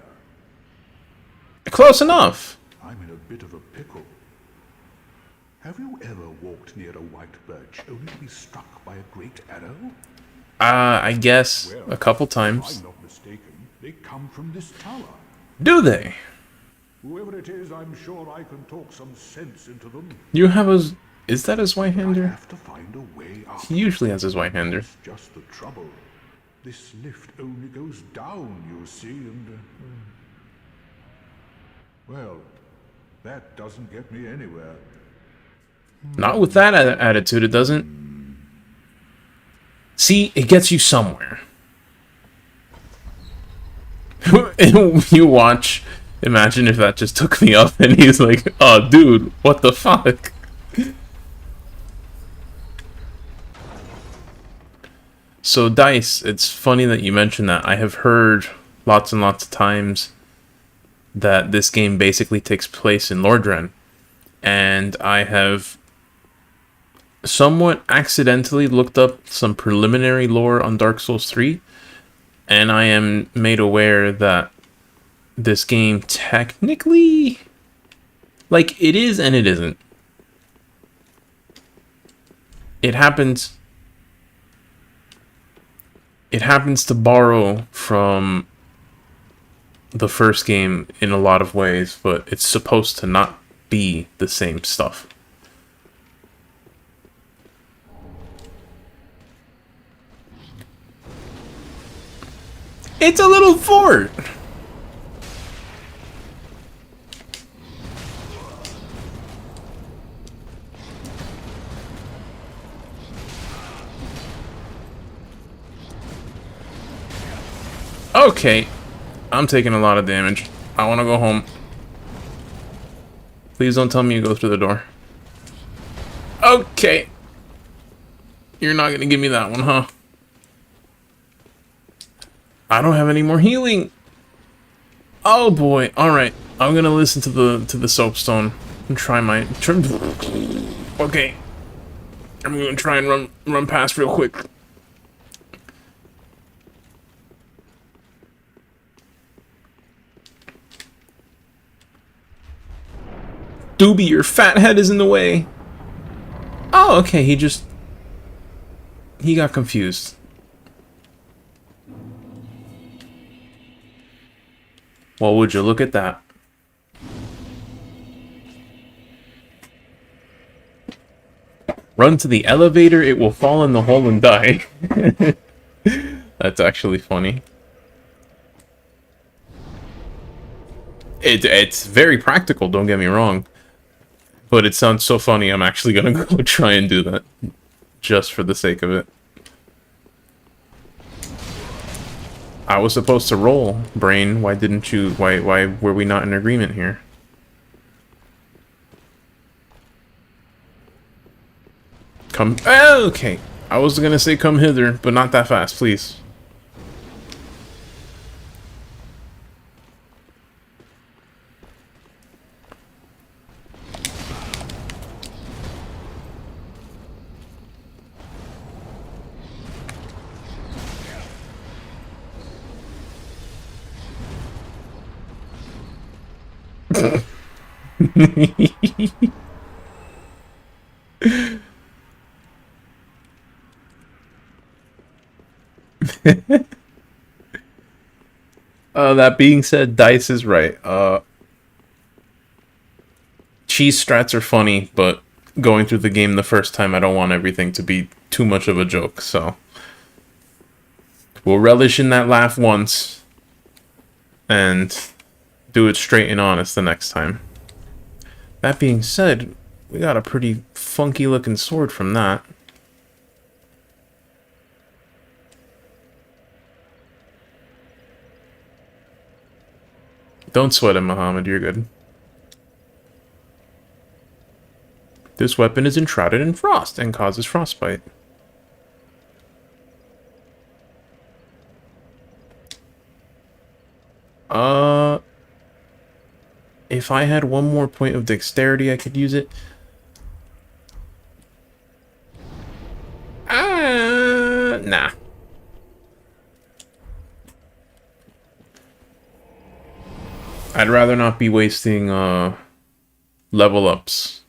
Close enough.
I'm in a bit of a pickle. Have you ever walked near a white birch only to be struck by a great arrow?
I guess a couple
If
times.
I'm not mistaken, they come from this tower.
Do they?
Whoever it is, I'm sure I can talk some sense into them.
You have his... Is that his
I
right-hander?
have to find a way up.
He usually has his right-hander.
That's just the trouble. This lift only goes down, you see, and... well, that doesn't get me anywhere.
Not with that attitude, it doesn't. See, it gets you somewhere. And you watch, imagine if that just took me up and he's like, oh dude, what the fuck? So Dice, it's funny that you mentioned that. I have heard lots and lots of times that this game basically takes place in Lordran. And I have somewhat accidentally looked up some preliminary lore on Dark Souls 3. And I am made aware that this game technically... like, it is and it isn't. It happens to borrow from the first game in a lot of ways, but it's supposed to not be the same stuff. It's a little fort! Okay, I'm taking a lot of damage. I want to go home. Please don't tell me you go through the door. Okay. You're not going to give me that one, huh? I don't have any more healing. Oh boy. All right. I'm going to listen to the soapstone and try my okay. I'm going to try and run past real quick. Doobie, your fat head is in the way. Oh, okay, he got confused. Well, would you look at that? Run to the elevator, it will fall in the hole and die. That's actually funny. It's very practical, don't get me wrong. But it sounds so funny, I'm actually gonna go try and do that. Just for the sake of it. I was supposed to roll, brain. Why didn't you... Why were we not in agreement here? Come... Okay. I was gonna say come hither, but not that fast, please. That being said, Dice is right. Cheese strats are funny, but going through the game the first time, I don't want everything to be too much of a joke, so... We'll relish in that laugh once, and do it straight and honest the next time. That being said, we got a pretty funky looking sword from that. Don't sweat it, Muhammad, you're good. This weapon is enshrouded in frost and causes frostbite. If I had one more point of dexterity, I could use it. Nah. I'd rather not be wasting, level ups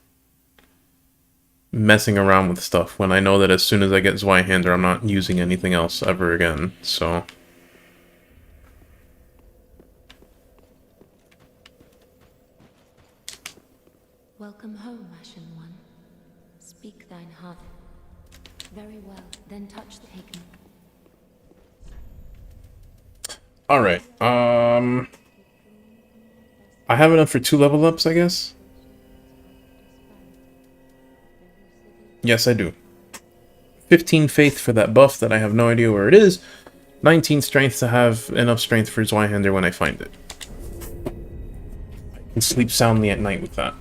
messing around with stuff when I know that as soon as I get Zweihander, I'm not using anything else ever again, so...
Welcome home, Ashen One. Speak thine heart. Very well, then touch the pigment.
Alright, I have enough for 2 level ups, I guess? Yes, I do. 15 faith for that buff that I have no idea where it is. 19 strength to have enough strength for Zweihander when I find it. I can sleep soundly at night with that.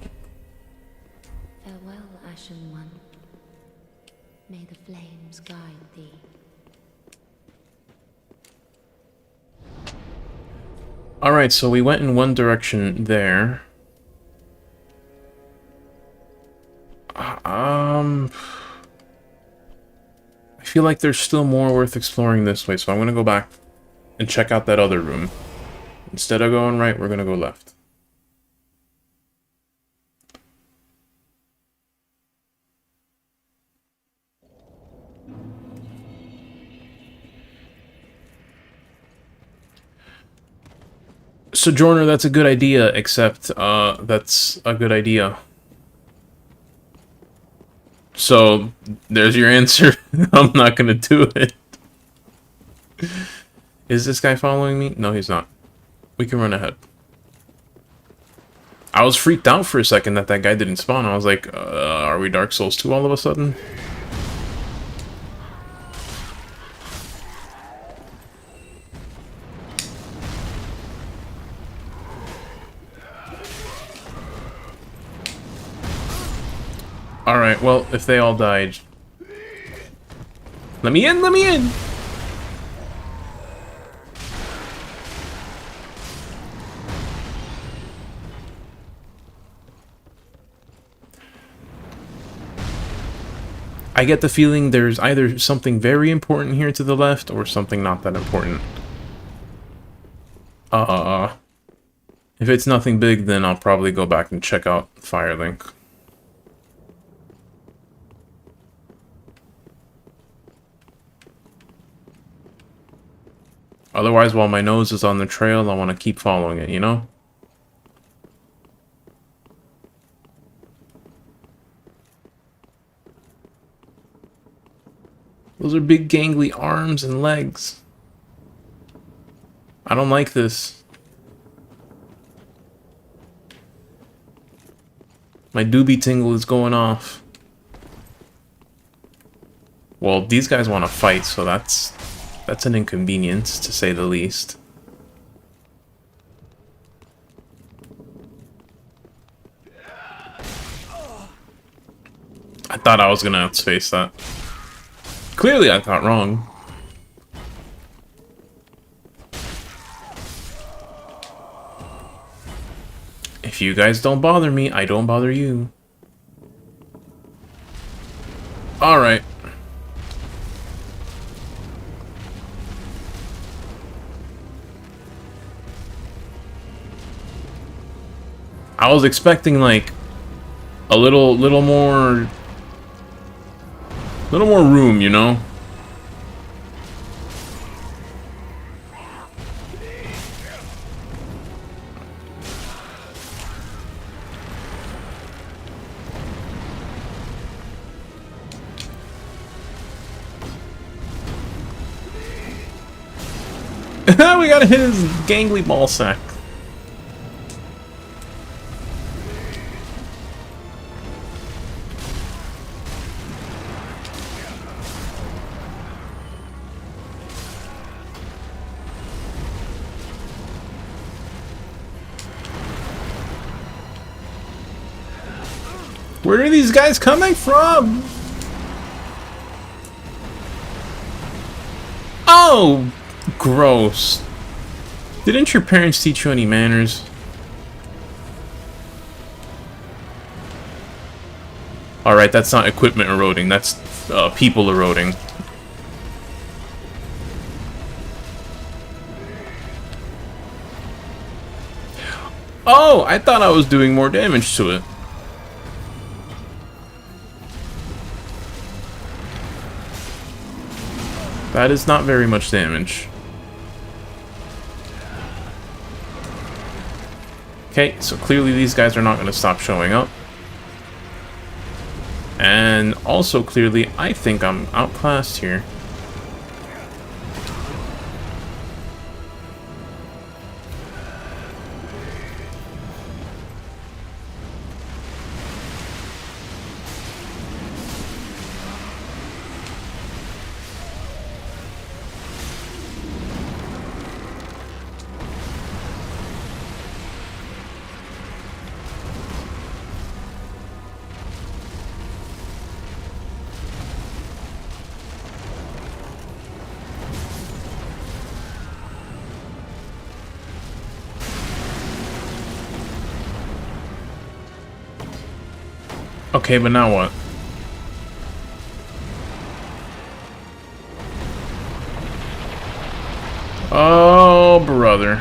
Farewell, Ashen One. May the flames guide thee.
Alright, so we went in one direction there. I feel like there's still more worth exploring this way, so I'm gonna go back and check out that other room. Instead of going right, we're gonna go left. Sojourner, that's a good idea, except, that's a good idea. So, there's your answer. I'm not gonna do it. Is this guy following me? No, he's not. We can run ahead. I was freaked out for a second that that guy didn't spawn. I was like, are we Dark Souls 2 all of a sudden? Alright, well, if they all died... Let me in! Let me in! I get the feeling there's either something very important here to the left, or something not that important. If it's nothing big, then I'll probably go back and check out Firelink. Otherwise, while my nose is on the trail, I want to keep following it, you know? Those are big gangly arms and legs. I don't like this. My doobie tingle is going off. Well, these guys want to fight, so that's an inconvenience, to say the least. I thought I was gonna outspace that. Clearly I thought wrong. If you guys don't bother me, I don't bother you. Alright. I was expecting like a little more room, you know? We gotta hit his gangly ball sack. Where are these guys coming from? Oh, gross. Didn't your parents teach you any manners? Alright, that's not equipment eroding, that's people eroding. Oh, I thought I was doing more damage to it. That is not very much damage. Okay, so clearly these guys are not going to stop showing up. And also clearly, I think I'm outclassed here. Okay, but now what? Oh, brother.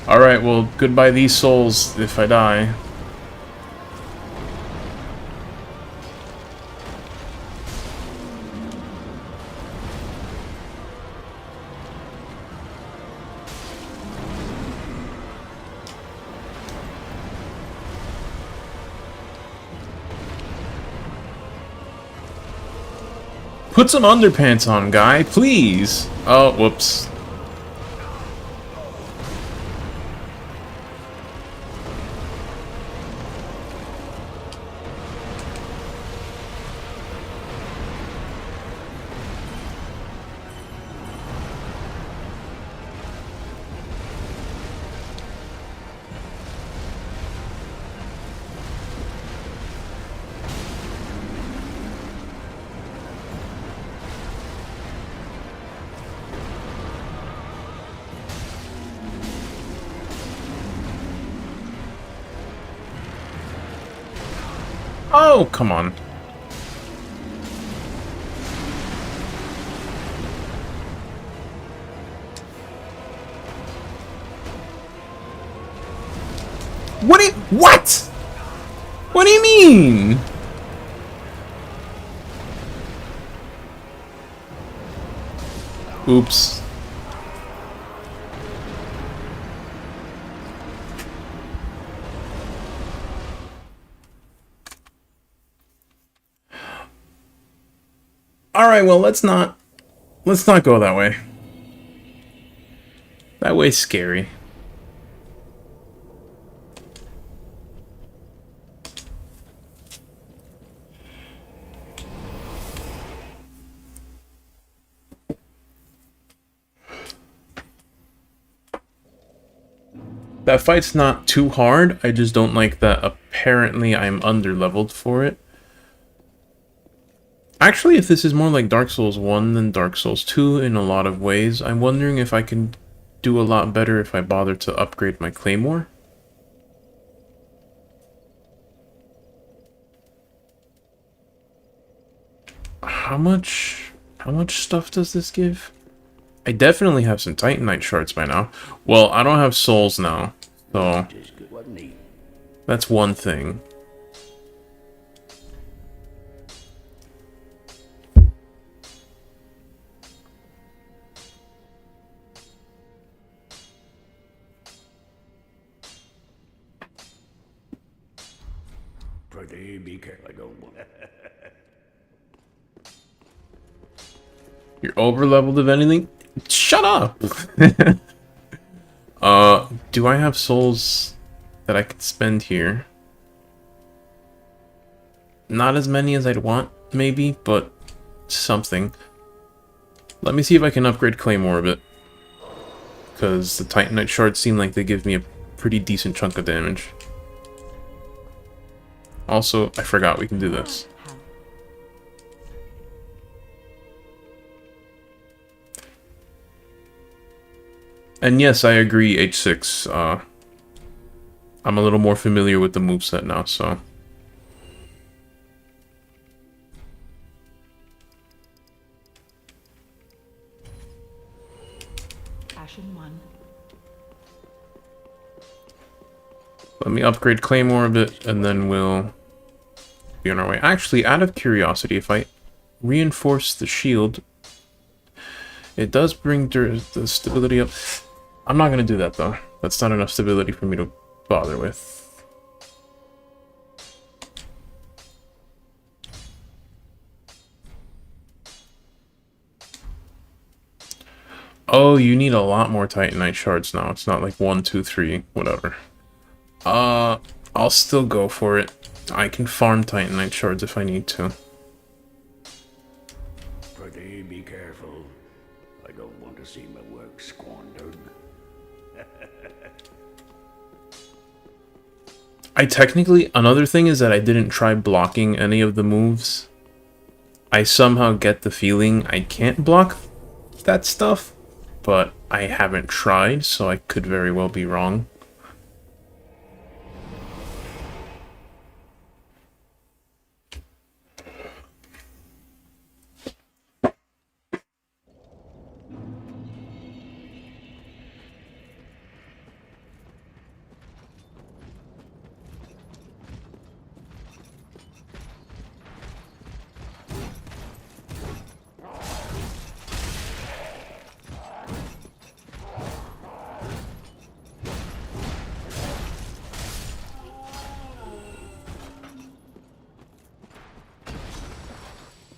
Alright, well, goodbye these souls if I die. Put some underpants on, guy, please! Oh, whoops. Oh, come on. What? What do you mean? Oops. Alright, well, let's not go that way. That way's scary. That fight's not too hard, I just don't like that apparently I'm under-leveled for it. Actually, if this is more like Dark Souls 1 than Dark Souls 2 in a lot of ways, I'm wondering if I can do a lot better if I bother to upgrade my Claymore. How much stuff does this give? I definitely have some Titanite shards by now. Well, I don't have souls now, so that's one thing.
Be careful, I don't want.
You're over-leveled if anything? Shut up! Do I have souls that I could spend here? Not as many as I'd want, maybe, but something. Let me see if I can upgrade Claymore a bit. Because the Titanite shards seem like they give me a pretty decent chunk of damage. Also, I forgot we can do this. And yes, I agree, H6. I'm a little more familiar with the moveset now, so...
Ashen 1.
Let me upgrade Claymore a bit, and then we'll be on our way. Actually, out of curiosity, if I reinforce the shield, it does bring the stability up. I'm not going to do that, though. That's not enough stability for me to bother with. Oh, you need a lot more Titanite shards now. It's not like 1, 2, 3, whatever. I'll still go for it. I can farm Titanite shards if I need to.
Pretty be careful. I don't want to see my work squandered.
Another thing is that I didn't try blocking any of the moves. I somehow get the feeling I can't block that stuff, but I haven't tried, so I could very well be wrong.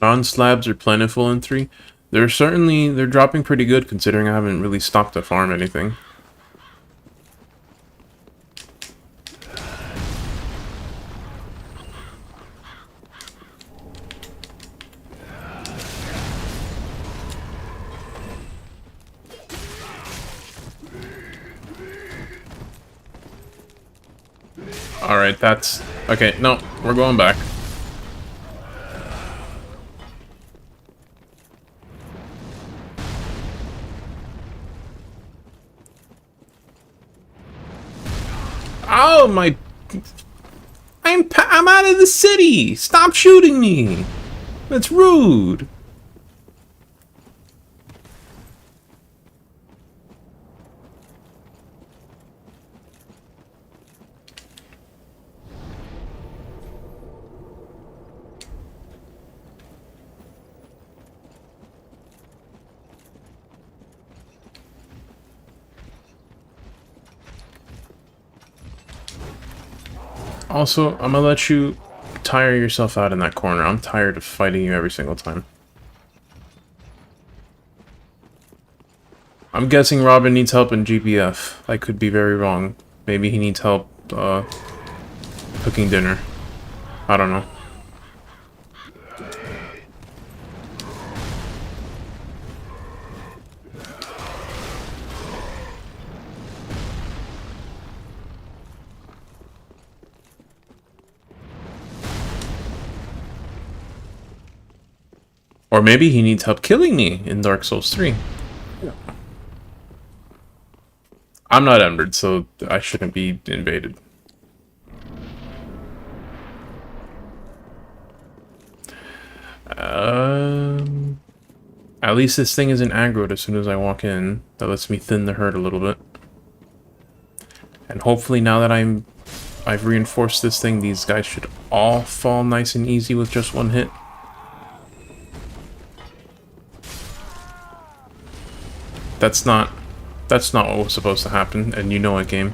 Non-slabs are plentiful in 3. They're dropping pretty good considering I haven't really stopped to farm anything. Alright, that's... Okay, no, we're going back. Oh, my... I'm out of the city! Stop shooting me! That's rude! Also, I'm gonna let you tire yourself out in that corner. I'm tired of fighting you every single time. I'm guessing Robin needs help in GBF. I could be very wrong. Maybe he needs help, cooking dinner. I don't know. Or maybe he needs help killing me in Dark Souls 3. I'm not embered, so I shouldn't be invaded. At least this thing isn't aggroed as soon as I walk in. That lets me thin the herd a little bit. And hopefully now that I've reinforced this thing, these guys should all fall nice and easy with just one hit. That's not what was supposed to happen, and you know it, game.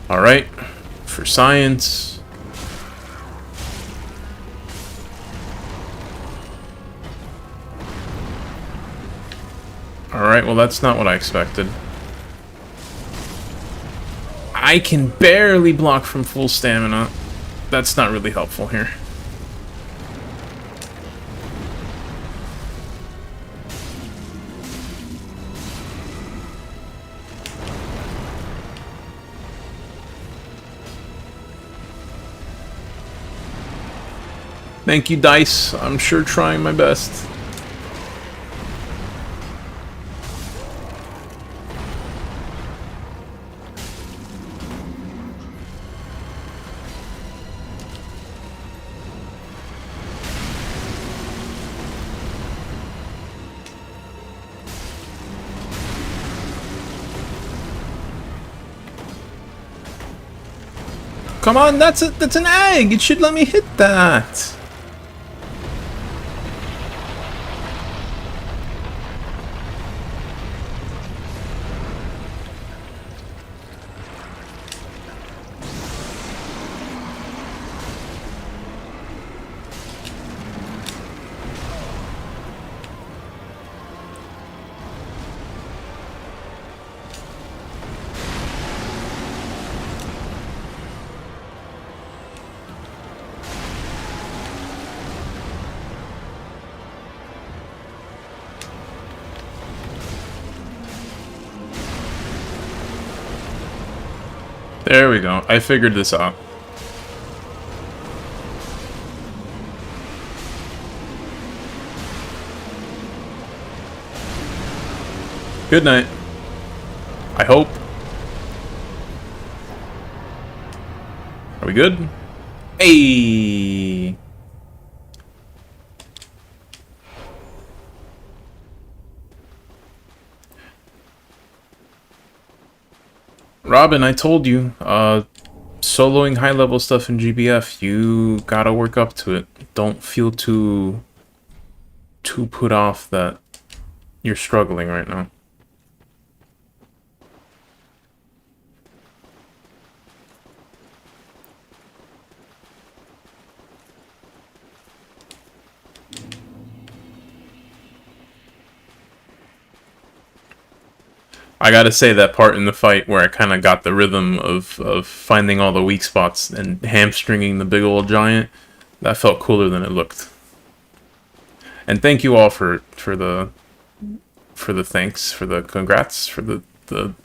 Alright, for science. Alright, well that's not what I expected. I can barely block from full stamina. That's not really helpful here. Thank you, Dice. I'm sure trying my best. Come on, that's an egg. It should let me hit that. There we go. I figured this out. Good night. I hope. Are we good? Hey! Robin, I told you, soloing high-level stuff in GBF, you gotta work up to it. Don't feel too put off that you're struggling right now. I gotta say, that part in the fight where I kind of got the rhythm of finding all the weak spots and hamstringing the big old giant, that felt cooler than it looked. And thank you all for the thanks, for the congrats, for the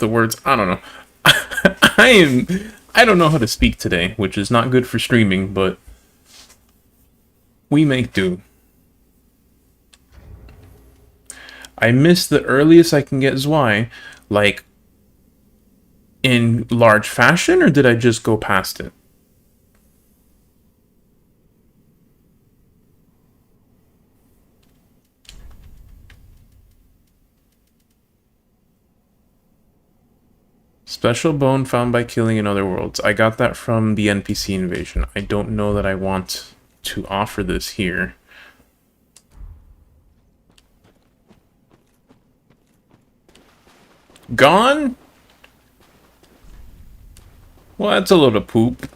words. I don't know. I don't know how to speak today, which is not good for streaming, but we make do. I missed the earliest I can get Zwei, like, in large fashion, or did I just go past it? Special bone found by killing in other worlds. I got that from the NPC invasion. I don't know that I want to offer this here. Gone? Well, that's a load of poop.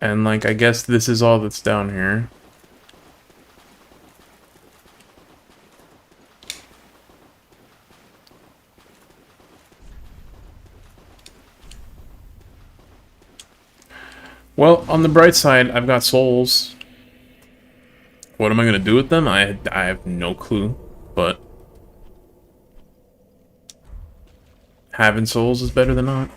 And, like, I guess this is all that's down here. Well, on the bright side, I've got souls. What am I going to do with them? I have no clue, but having souls is better than not.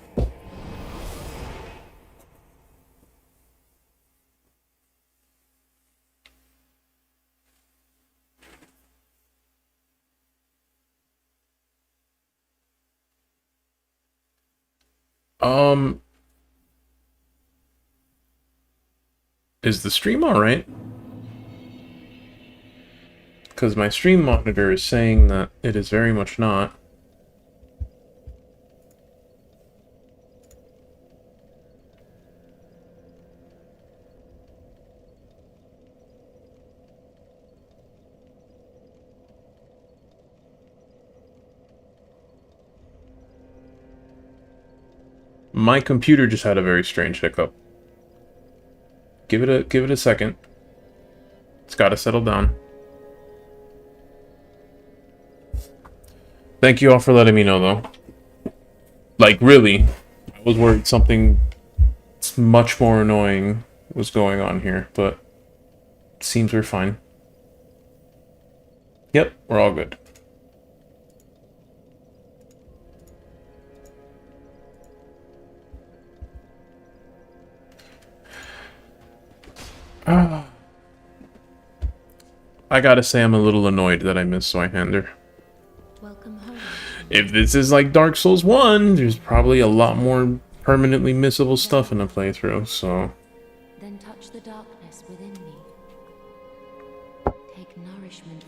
Is the stream alright? Because my stream monitor is saying that it is very much not. My computer just had a very strange hiccup. Give it a second. It's got to settle down. Thank you all for letting me know, though. Like, really, I was worried something much more annoying was going on here, but it seems we're fine. Yep, we're all good. I gotta say, I'm a little annoyed that I missed Zweihander.
Welcome home.
If this is like Dark Souls 1, there's probably a lot more permanently missable stuff in the playthrough, so...
Then touch the darkness within me. Take nourishment.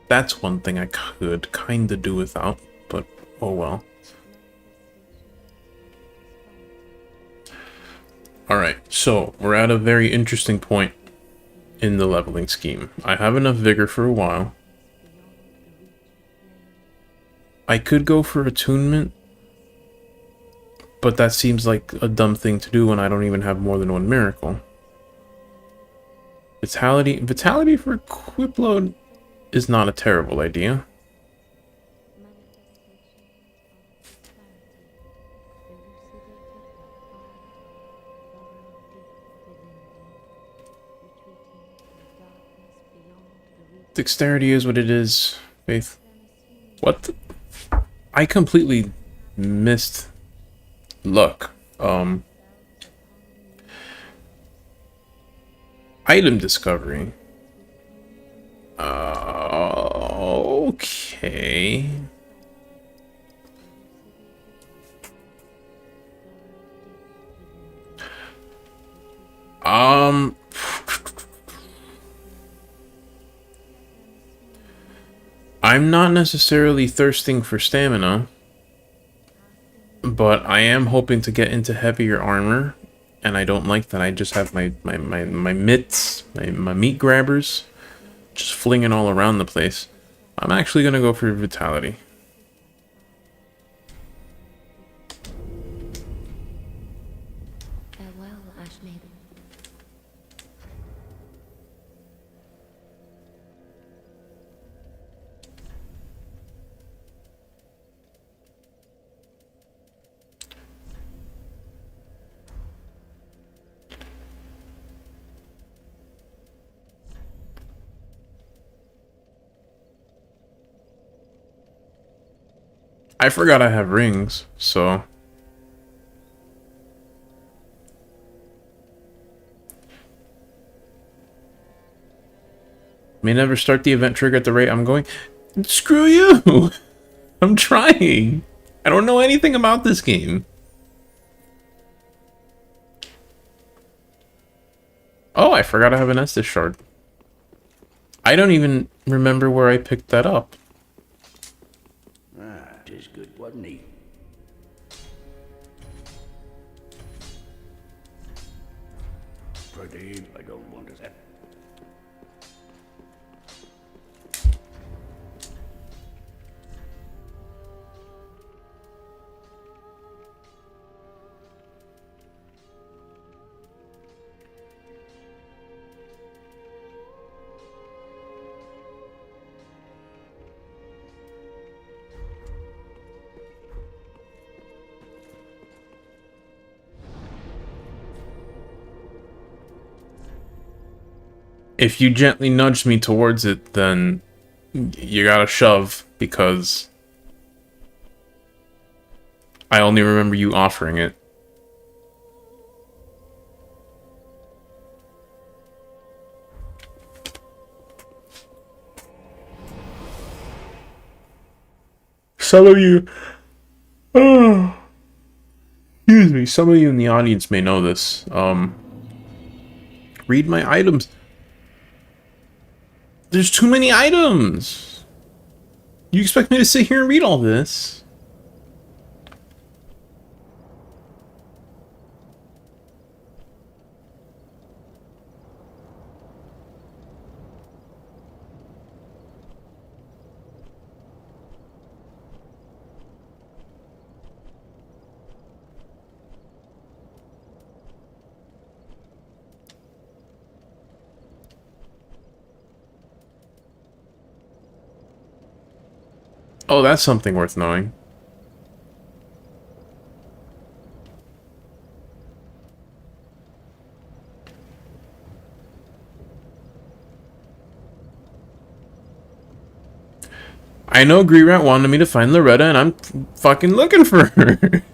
That's one thing I could kinda do without, but oh well. Alright, so we're at a very interesting point in the leveling scheme. I have enough vigor for a while. I could go for attunement, but that seems like a dumb thing to do when I don't even have more than one miracle. Vitality for equip load is not a terrible idea. Dexterity is what it is, Faith. What? I completely missed luck. Item discovery. Okay. I'm not necessarily thirsting for stamina, but I am hoping to get into heavier armor, and I don't like that I just have my mitts, my meat grabbers, just flinging all around the place. I'm actually gonna go for vitality.
Farewell, Ash Maiden.
I forgot I have rings, so... May never start the event trigger at the rate I'm going. Screw you! I'm trying! I don't know anything about this game. Oh, I forgot I have an Estus shard. I don't even remember where I picked that up.
Ah, tis good, wasn't he? Pretty, I don't want to say.
If you gently nudge me towards it, then you gotta shove, because I only remember you offering it. Some of you... Oh, excuse me. Some of you in the audience may know this. Read my items. There's too many items! You expect me to sit here and read all this? Oh, that's something worth knowing. I know Greerat wanted me to find Loretta, and I'm fucking looking for her.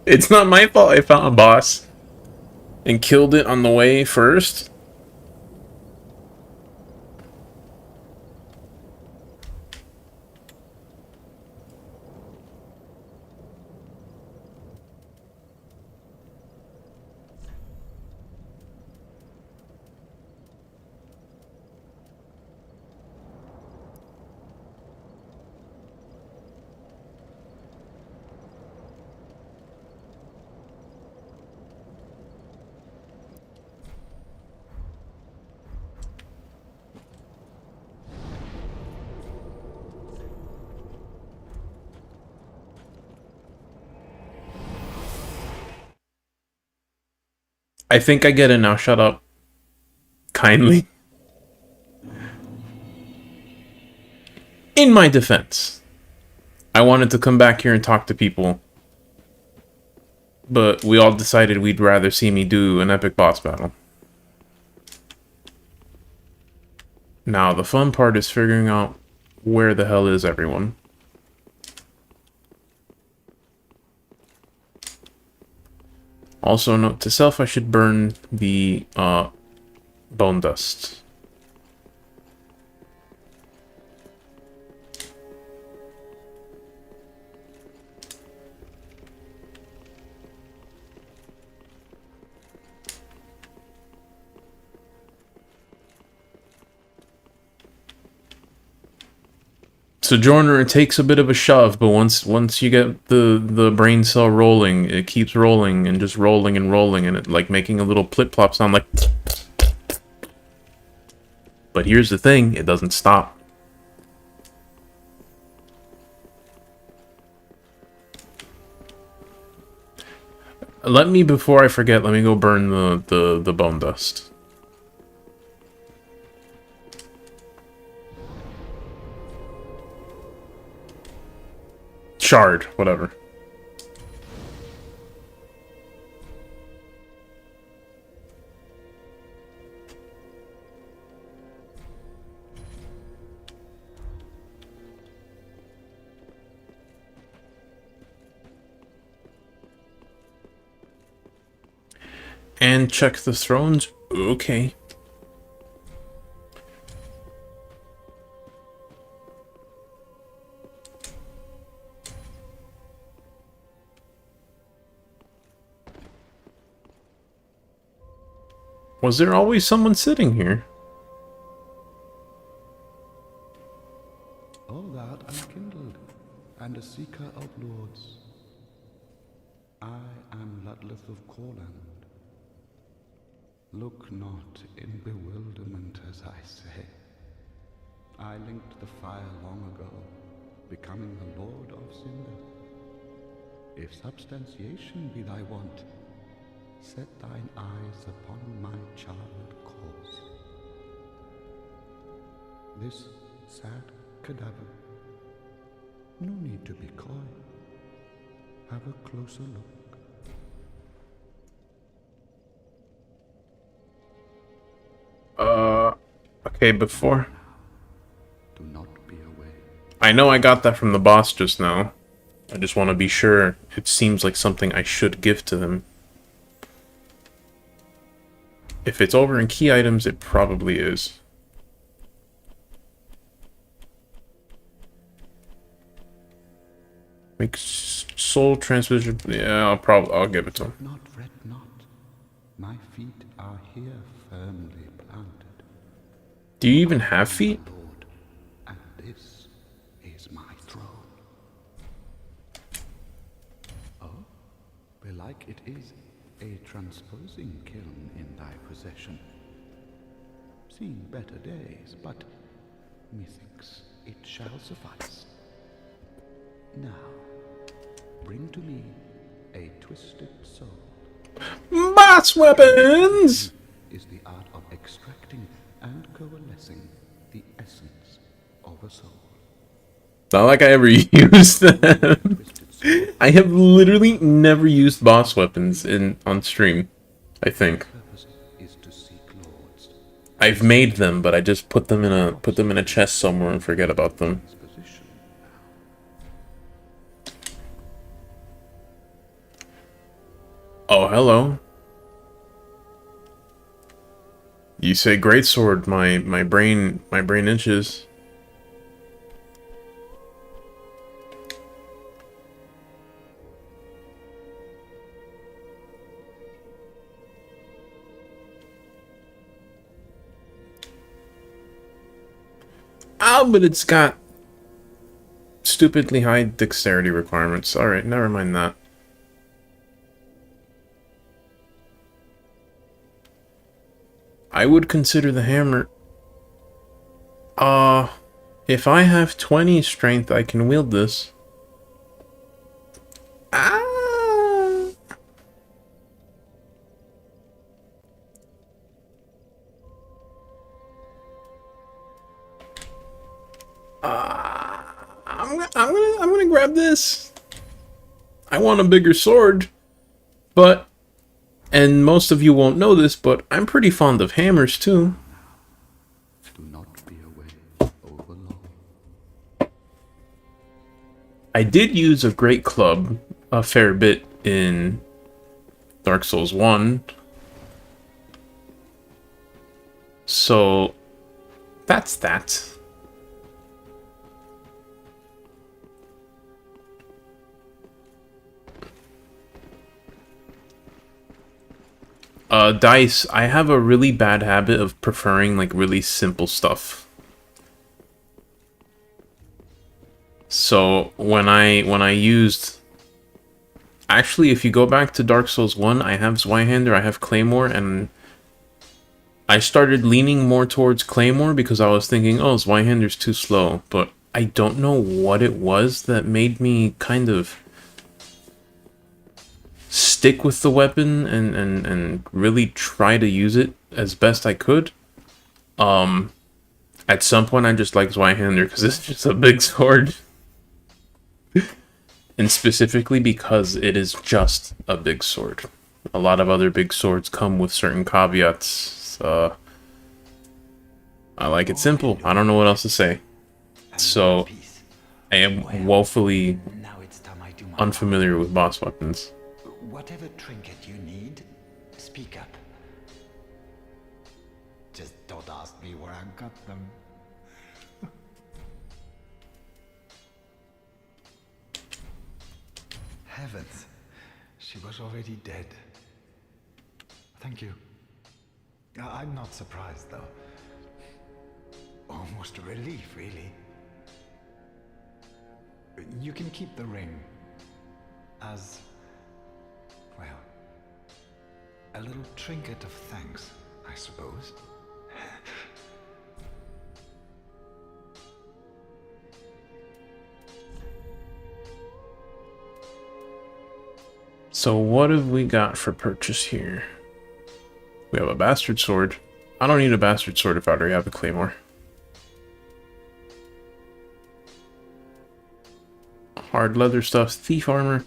It's not my fault I found a boss and killed it on the way first. I think I get it now. Shut up. Kindly. In my defense, I wanted to come back here and talk to people, but we all decided we'd rather see me do an epic boss battle. Now, the fun part is figuring out Where the hell is everyone? Also, note to self, I should burn the bone dust. Sojourner, it takes a bit of a shove, but once you get the brain cell rolling, it keeps rolling and just rolling, and it like making a little plip-plop sound like. But here's the thing, it doesn't stop. Before I forget, let me go burn the bone dust. Shard, whatever. And check the thrones? Okay. Was there always someone sitting here?
All that unkindled, and a seeker of lords. I am Ludleth of Corland. Look not in bewilderment as I say. I linked the fire long ago, becoming the Lord of Cinder. If substantiation be thy want, set thine eyes upon my charred corpse. This sad cadaver. No need to be coy. Have a closer look.
Okay, before.
Do not be away.
I know I got that from the boss just now. I just want to be sure. It seems like something I should give to them. If it's over in key items, it probably is. Make soul transmission. Yeah, I'll give it to him.
Not fret not. My feet are here firmly planted.
Do you even have feet?
Lord, and this is my throne. Oh, belike it is a transposing kiln in thy possession. Seen better days, but methinks it shall suffice. Now, bring to me a twisted soul.
Boss weapons!
Is the art of extracting and coalescing the essence of a soul.
Not like I ever used them. I have literally never used boss weapons on stream, I think.
Purpose is to seek lords.
I've made them, but I just put them in a chest somewhere and forget about them.
Position.
Oh, hello. You say greatsword, my brain itches. Oh, but it's got stupidly high dexterity requirements. Alright, never mind that. I would consider the hammer... if I have 20 strength, I can wield this. I'm gonna grab this. I want a bigger sword, but, and most of you won't know this, but I'm pretty fond of hammers too.
Do not be away overlong.
I did use a great club a fair bit in Dark Souls 1. So that's that. Dice, I have a really bad habit of preferring like really simple stuff. So when I used, actually, if you go back to Dark Souls 1, I have Zweihander, I have Claymore, and I started leaning more towards Claymore because I was thinking, oh, Zweihander's too slow, but I don't know what it was that made me kind of stick with the weapon and really try to use it as best I could. At some point I just like Zweihander because it's just a big sword. And specifically because it is just a big sword. A lot of other big swords come with certain caveats. I like it simple. I don't know what else to say. So, I am woefully unfamiliar with boss weapons.
Whatever trinket you need, speak up. Just don't ask me where I got them. Heavens, she was already dead. Thank you. I'm not surprised, though. Almost a relief, really. You can keep the ring as, well, a little trinket of thanks, I suppose.
So what have we got for purchase here? We have a bastard sword. I don't need a bastard sword if I already have a claymore. Hard leather stuff, thief armor.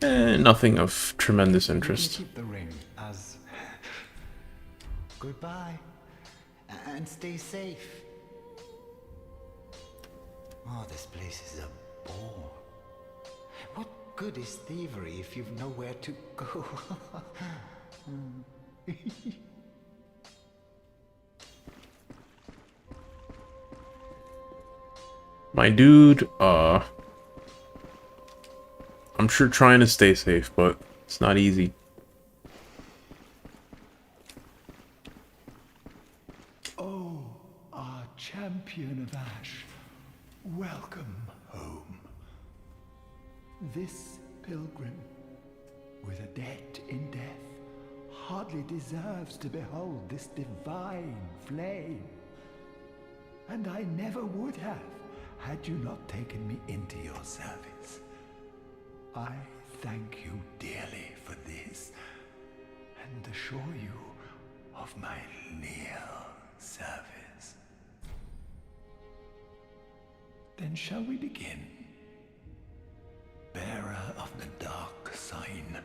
Nothing of tremendous interest.
Keep the ring as goodbye and stay safe. Oh, this place is a bore. What good is thievery if you've nowhere to go?
My dude, I'm sure trying to stay safe, but it's not easy.
Oh, our champion of Ash, welcome home. This pilgrim, with a debt in death, hardly deserves to behold this divine flame. And I never would have, had you not taken me into your service. I thank you dearly for this, and assure you of my leal service. Then shall we begin? Bearer of the dark sign,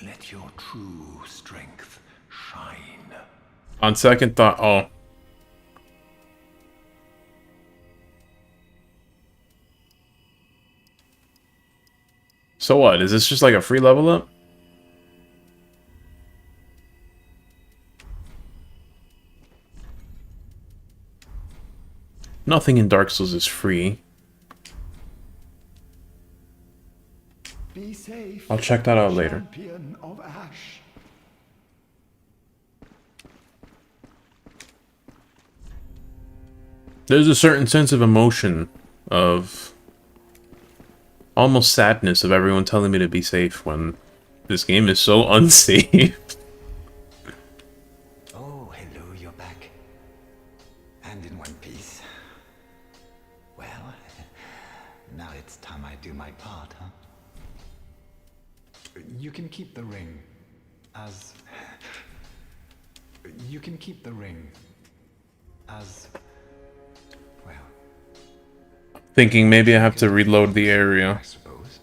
let your true strength shine.
On second thought, oh. So what? Is this just like a free level up? Nothing in Dark Souls is free.
Be safe,
I'll check that out later.
champion of Ash.
There's a certain sense of emotion, of almost sadness of everyone telling me to be safe when this game is so unsafe.
Oh, hello, you're back. And in one piece. Well, now it's time I do my part, huh? You can keep the ring as... You can keep the ring as... Well...
Thinking maybe I have to reload the area
I suppose.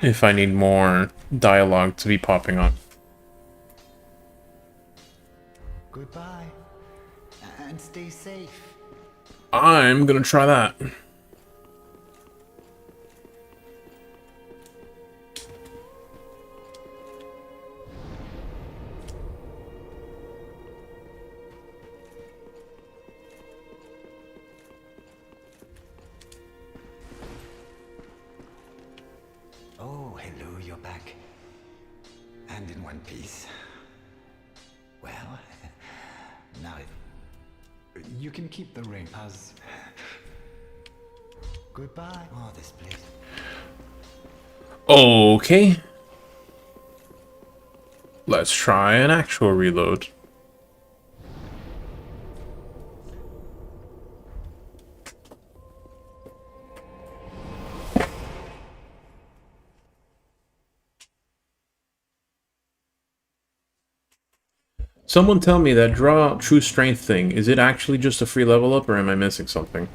if I need more dialogue to be popping on.
Goodbye. And stay safe.
I'm gonna try that.
you're back. And in one piece. Well, now you can keep the ring as... Goodbye. Oh, this place.
Okay. Let's try an actual reload. Someone tell me that draw true strength thing, is it actually just a free level up or am I missing something?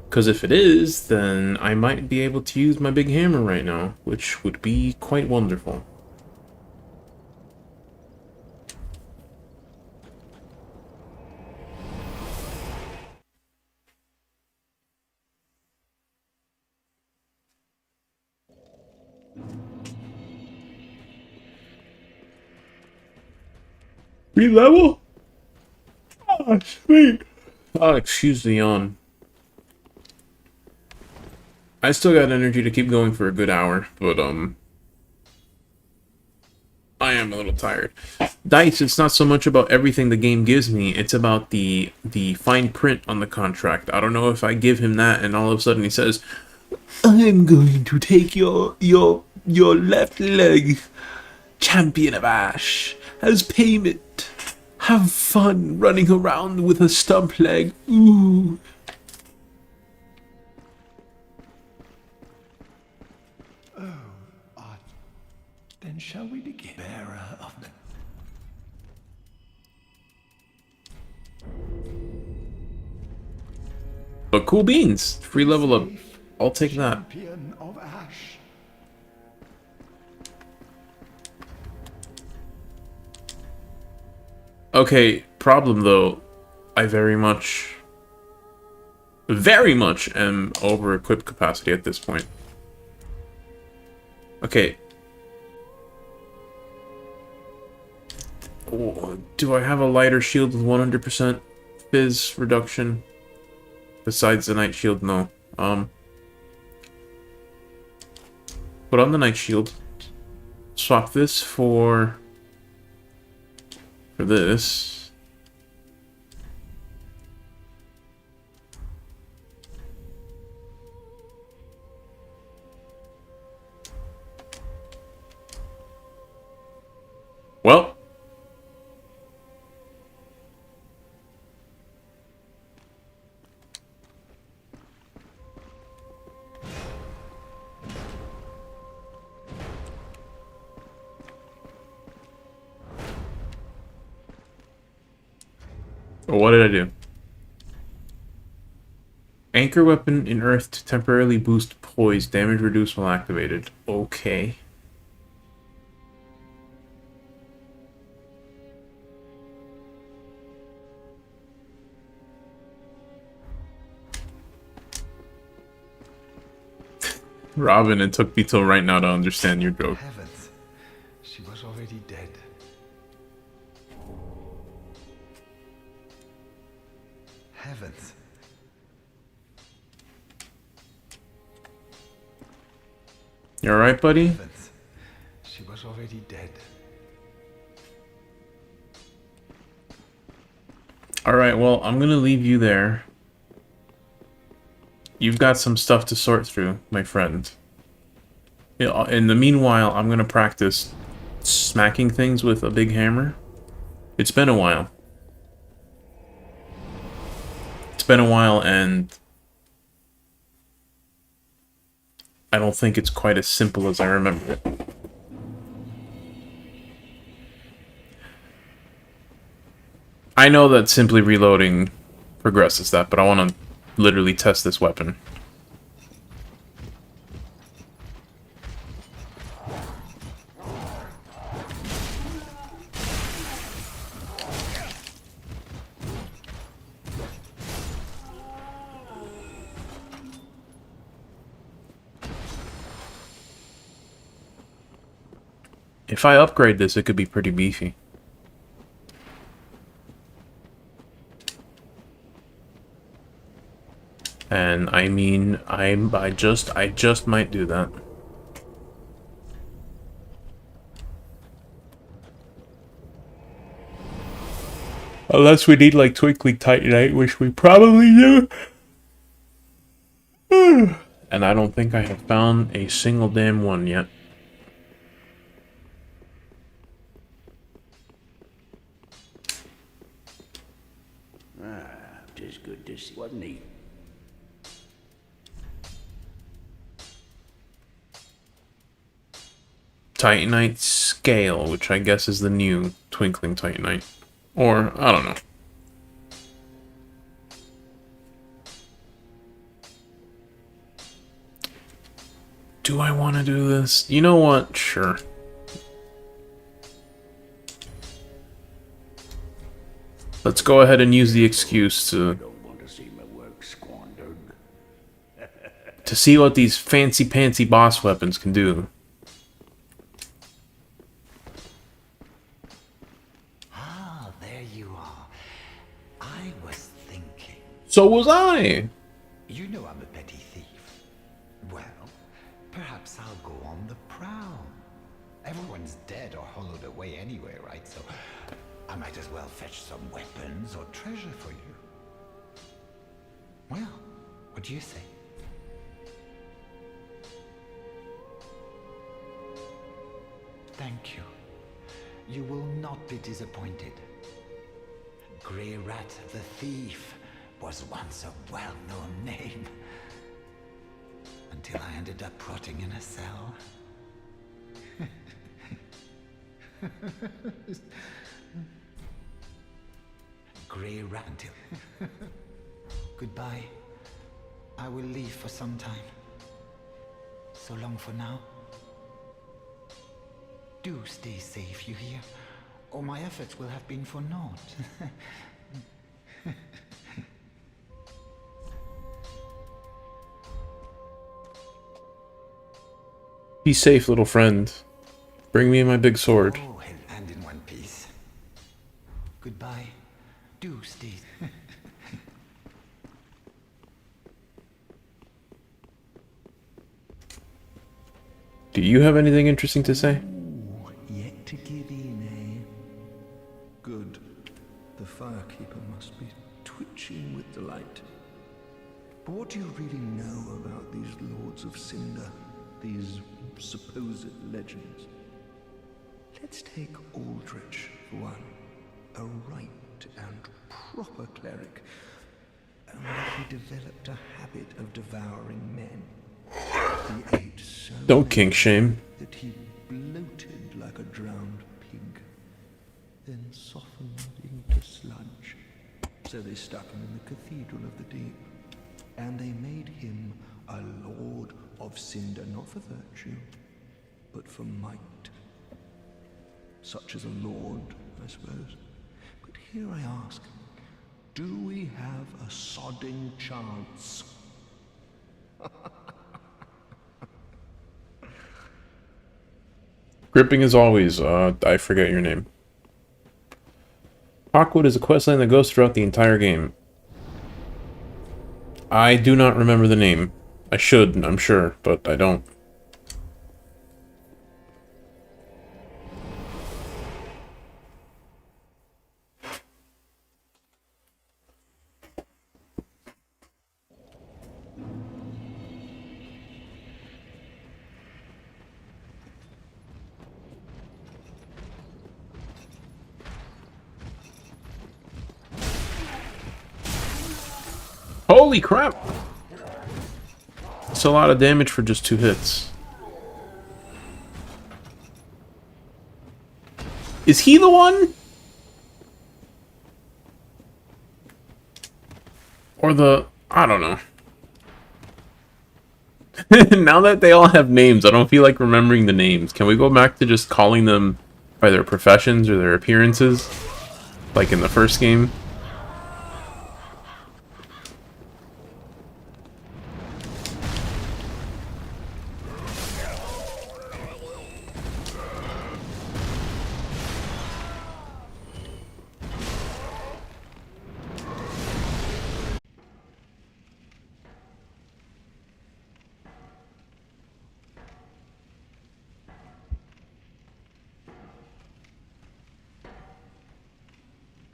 Because if it is, then I might be able to use my big hammer right now, which would be quite wonderful. Free level? Oh, sweet. Oh, excuse the yawn. I still got energy to keep going for a good hour, but, I am a little tired. Dice, it's not so much about everything the game gives me, it's about the fine print on the contract. I don't know if I give him that and all of a sudden he says, I'm going to take your left leg, champion of Ash, as payment. Have fun running around with a stump leg. Ooh.
Then shall we begin? Bearer of the...
But cool beans. Free level up. I'll take that.
Champion of Ash.
Okay, problem though. I very much am over equipped capacity at this point. Okay. Oh, do I have a lighter shield with 100% fizz reduction? Besides the night shield, no. Put on the night shield. Swap this for this. Well. What did I do? Anchor weapon in earth to temporarily boost poise. Damage reduced while activated. Okay. Robin, it took me till right now to understand your joke.
Heavens, she was already dead. Heavens.
You alright, buddy?
Heavens, she was already dead.
Alright, well, I'm gonna leave you there. You've got some stuff to sort through, my friend. In the meanwhile, I'm gonna practice smacking things with a big hammer. It's been a while. It's been a while, and I don't think it's quite as simple as I remember it. I know that simply reloading progresses that, but I want to literally test this weapon. If I upgrade this, it could be pretty beefy. And I mean, I just might do that. Unless we need like Twinkling Titanite, which we probably do. And I don't think I have found a single damn one yet.
Just good to see, wasn't he?
Titanite Scale, which I guess is the new Twinkling Titanite. Or, I don't know. Do I want to do this? You know what? Sure. Let's go ahead and use the excuse to
Don't want to see my work squandered.
see what these fancy-pantsy boss weapons can do.
Ah, there you are. I was thinking.
So was I!
You know I'm a petty thief. Well, perhaps I'll go on the prowl. Everyone's dead or hollowed away anyway, right? So I might as well fetch some weapons or treasure for you. Well, what do you say? Thank you. You will not be disappointed. Grey Rat the Thief was once a well-known name. Until I ended up rotting in a cell. Grey Rat until... Goodbye. I will leave for some time. So long for now. Do stay safe, you hear? Or my efforts will have been for naught.
Be safe, little friend. Bring me my big sword.
Oh, and in one piece. Goodbye. Do stay.
Do you have anything interesting to say?
Yet to give in, eh? Good. The firekeeper must be twitching with delight. But what do you really know about these Lords of Cinder? These supposed legends? Let's take Aldrich for one. A right and proper cleric. Only he developed a habit of devouring men. He ate so
Don't kink shame.
that he bloated like a drowned pig, then softened into sludge. So they stuck him in the Cathedral of the Deep, and they made him a Lord of Cinder, not for virtue, but for might. Such as a lord, I suppose. But here I ask, do we have a sodding chance?
Gripping as always, I forget your name. Hawkwood is a questline that goes throughout the entire game. I do not remember the name. I should, I'm sure, but I don't. Holy crap! That's a lot of damage for just 2 hits. Is he the one? Or the... I don't know. Now that they all have names, I don't feel like remembering the names. Can we go back to just calling them by their professions or their appearances? Like in the first game?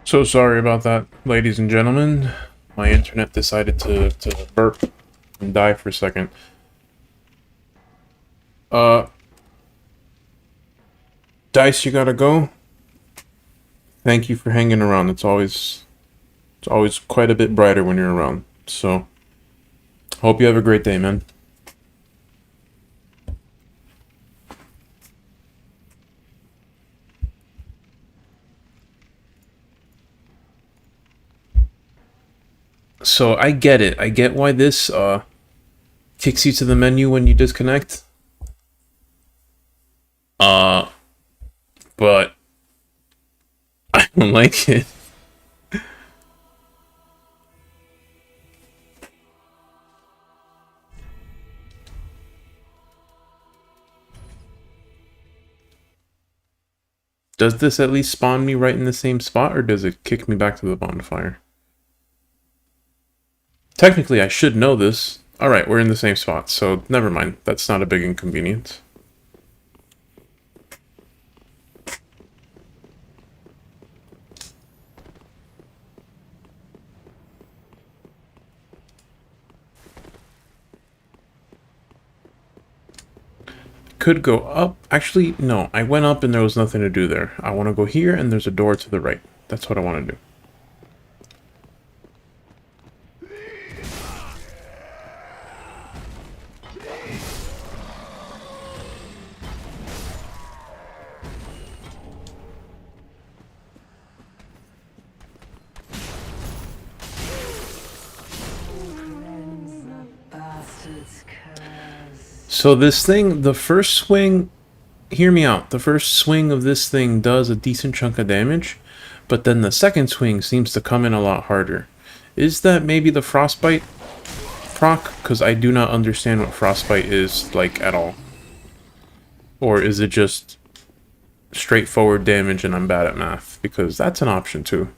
So sorry about that, ladies and gentlemen. My internet decided to burp and die for a second. Dice, you gotta go. Thank you for hanging around. It's always quite a bit brighter when you're around. So, hope you have a great day, man. So, I get it. I get why this, kicks you to the menu when you disconnect. But I don't like it. Does this at least spawn me right in the same spot, or does it kick me back to the bonfire? Technically, I should know this. Alright, we're in the same spot, so never mind. That's not a big inconvenience. Could go up. Actually, no. I went up and there was nothing to do there. I want to go here and there's a door to the right. That's what I want to do. So this thing, the first swing, hear me out, the first swing of this thing does a decent chunk of damage, but then the second swing seems to come in a lot harder. Is that maybe the frostbite proc? Because I do not understand what frostbite is like at all. Or is it just straightforward damage and I'm bad at math? Because that's an option too.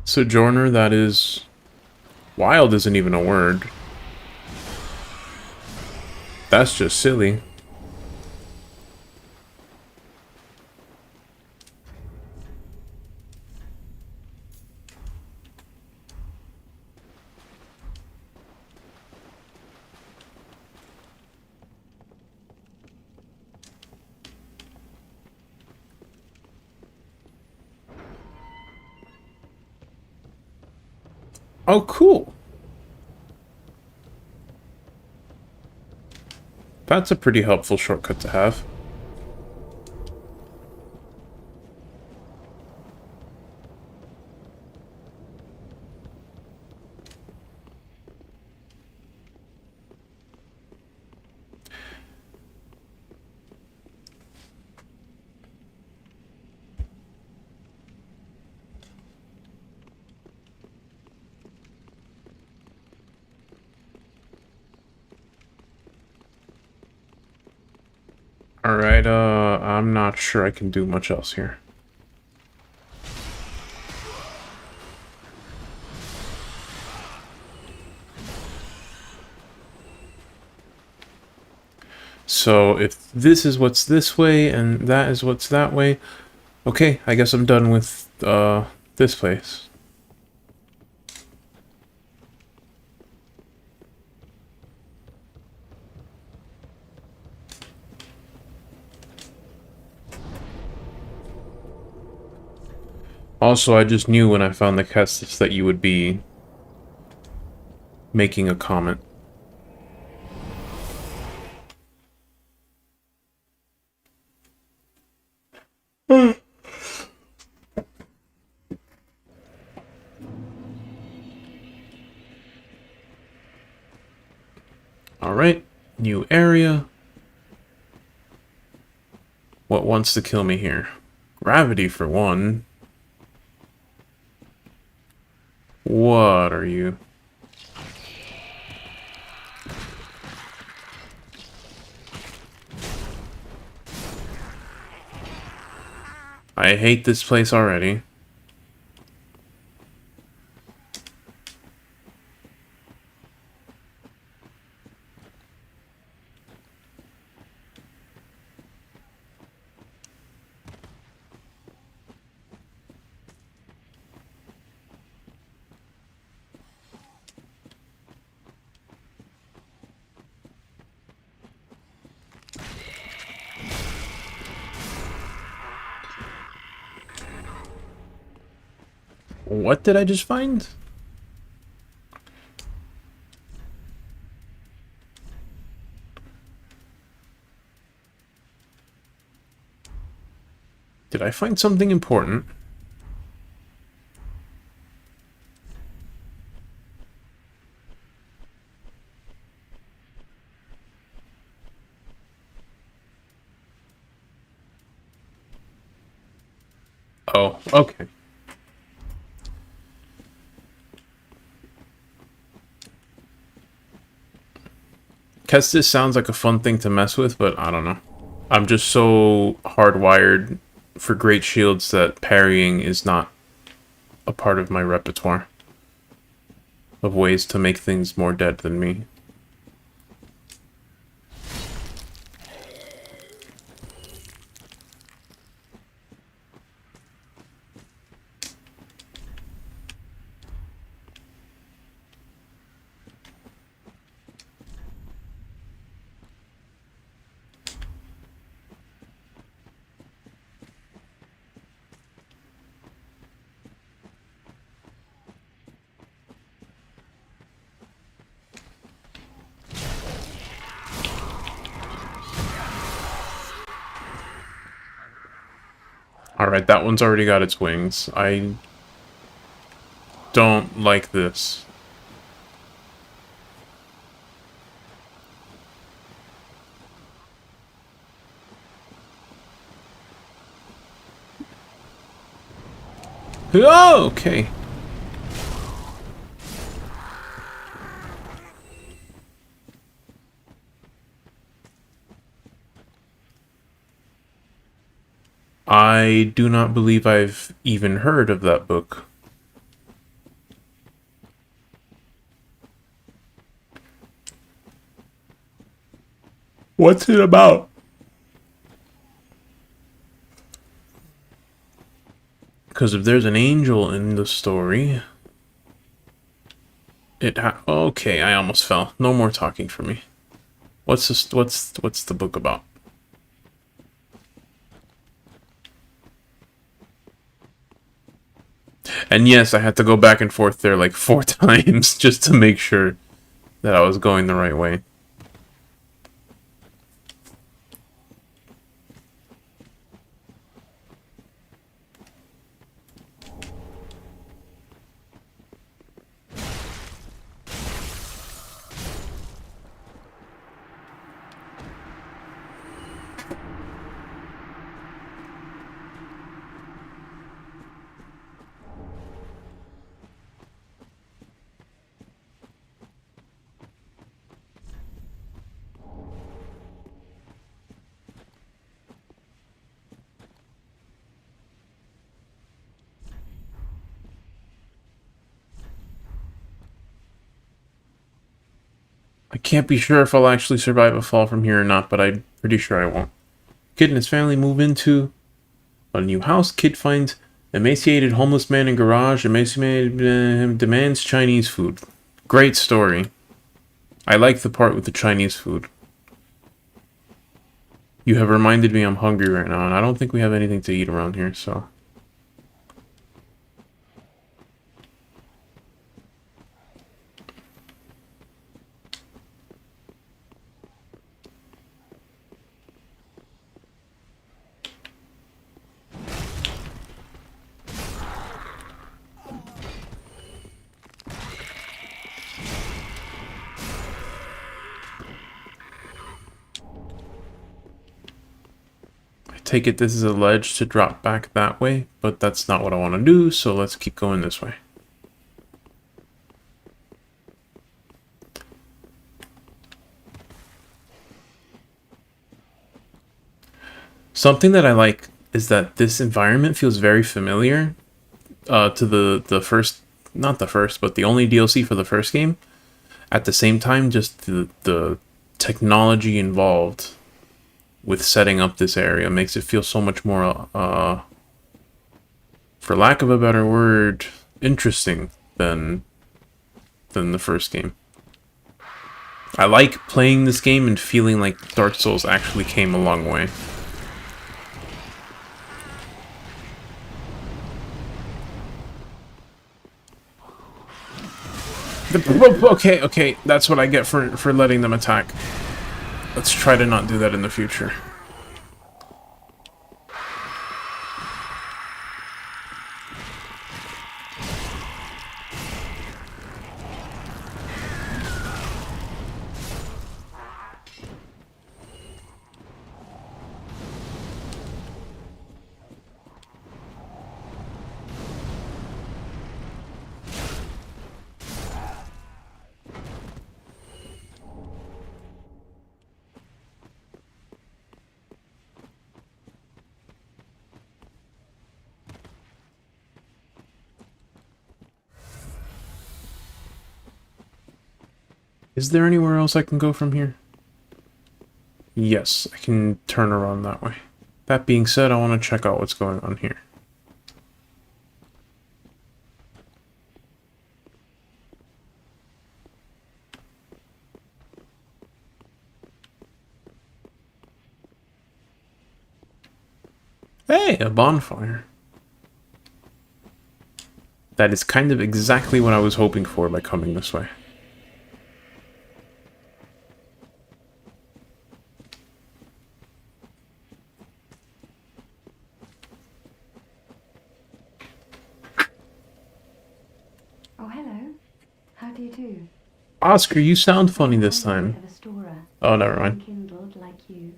Sojourner, that is... Wild isn't even a word. That's just silly. Oh, cool. That's a pretty helpful shortcut to have. Alright, I'm not sure I can do much else here. So, if this is what's this way, and that is what's that way, okay, I guess I'm done with, this place. Also, I just knew when I found the Kestis that you would be making a comment. Alright, new area. What wants to kill me here? Gravity, for one. What are you? I hate this place already. What did I just find? Did I find something important? Oh, okay. Kestis sounds like a fun thing to mess with, but I don't know. I'm just so hardwired for great shields that parrying is not a part of my repertoire of ways to make things more dead than me. Alright, that one's already got its wings. I don't like this. Oh, okay. I do not believe I've even heard of that book. What's it about? Because if there's an angel in the story, okay, I almost fell. No more talking for me. What's the book about? And yes, I had to go back and forth there like 4 times just to make sure that I was going the right way. I can't be sure if I'll actually survive a fall from here or not, but I'm pretty sure I won't. Kid and his family move into a new house. Kid finds emaciated homeless man in garage. Emaciated demands Chinese food. Great story. I like the part with the Chinese food. You have reminded me I'm hungry right now, and I don't think we have anything to eat around here, so... take it this is a ledge to drop back that way, but that's not what I want to do, so let's keep going this way. Something that I like is that this environment feels very familiar to the first, not the first, but the only DLC for the first game. At the same time, just the technology involved with setting up this area makes it feel so much more, for lack of a better word, interesting than the first game. I like playing this game and feeling like Dark Souls actually came a long way. Okay, that's what I get for letting them attack. Let's try to not do that in the future. Is there anywhere else I can go from here? Yes, I can turn around that way. That being said, I want to check out what's going on here. Hey, a bonfire. That is kind of exactly what I was hoping for by coming this way.
Oh, hello. How do you do?
Oscar, you sound funny this time. Oh, never mind.
Kindled like you.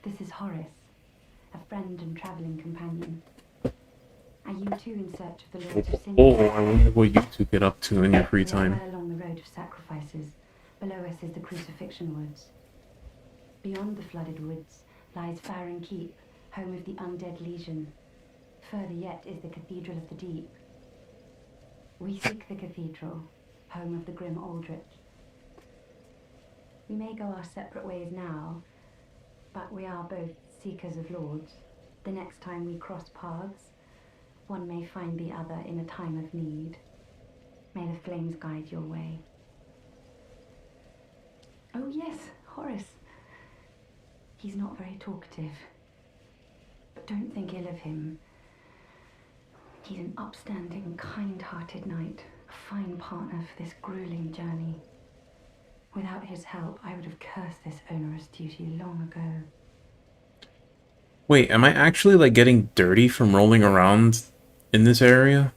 This is Horace, a friend and traveling companion. Are you too in search of the Lords of Sin?
Oh, I wonder what you two get up to in your free time.
Well along the road of sacrifices. Below us is the Crucifixion Woods. Beyond the flooded woods lies Farron Keep, home of the undead legion. Further yet is the Cathedral of the Deep. We seek the Cathedral, home of the grim Aldrich. We may go our separate ways now, but we are both seekers of lords. The next time we cross paths, one may find the other in a time of need. May the flames guide your way. Oh yes, Horace. He's not very talkative, but don't think ill of him. He's an upstanding, kind-hearted knight, a fine partner for this grueling journey. Without his help, I would have cursed this onerous duty long ago.
Wait, am I actually like getting dirty from rolling around in this area?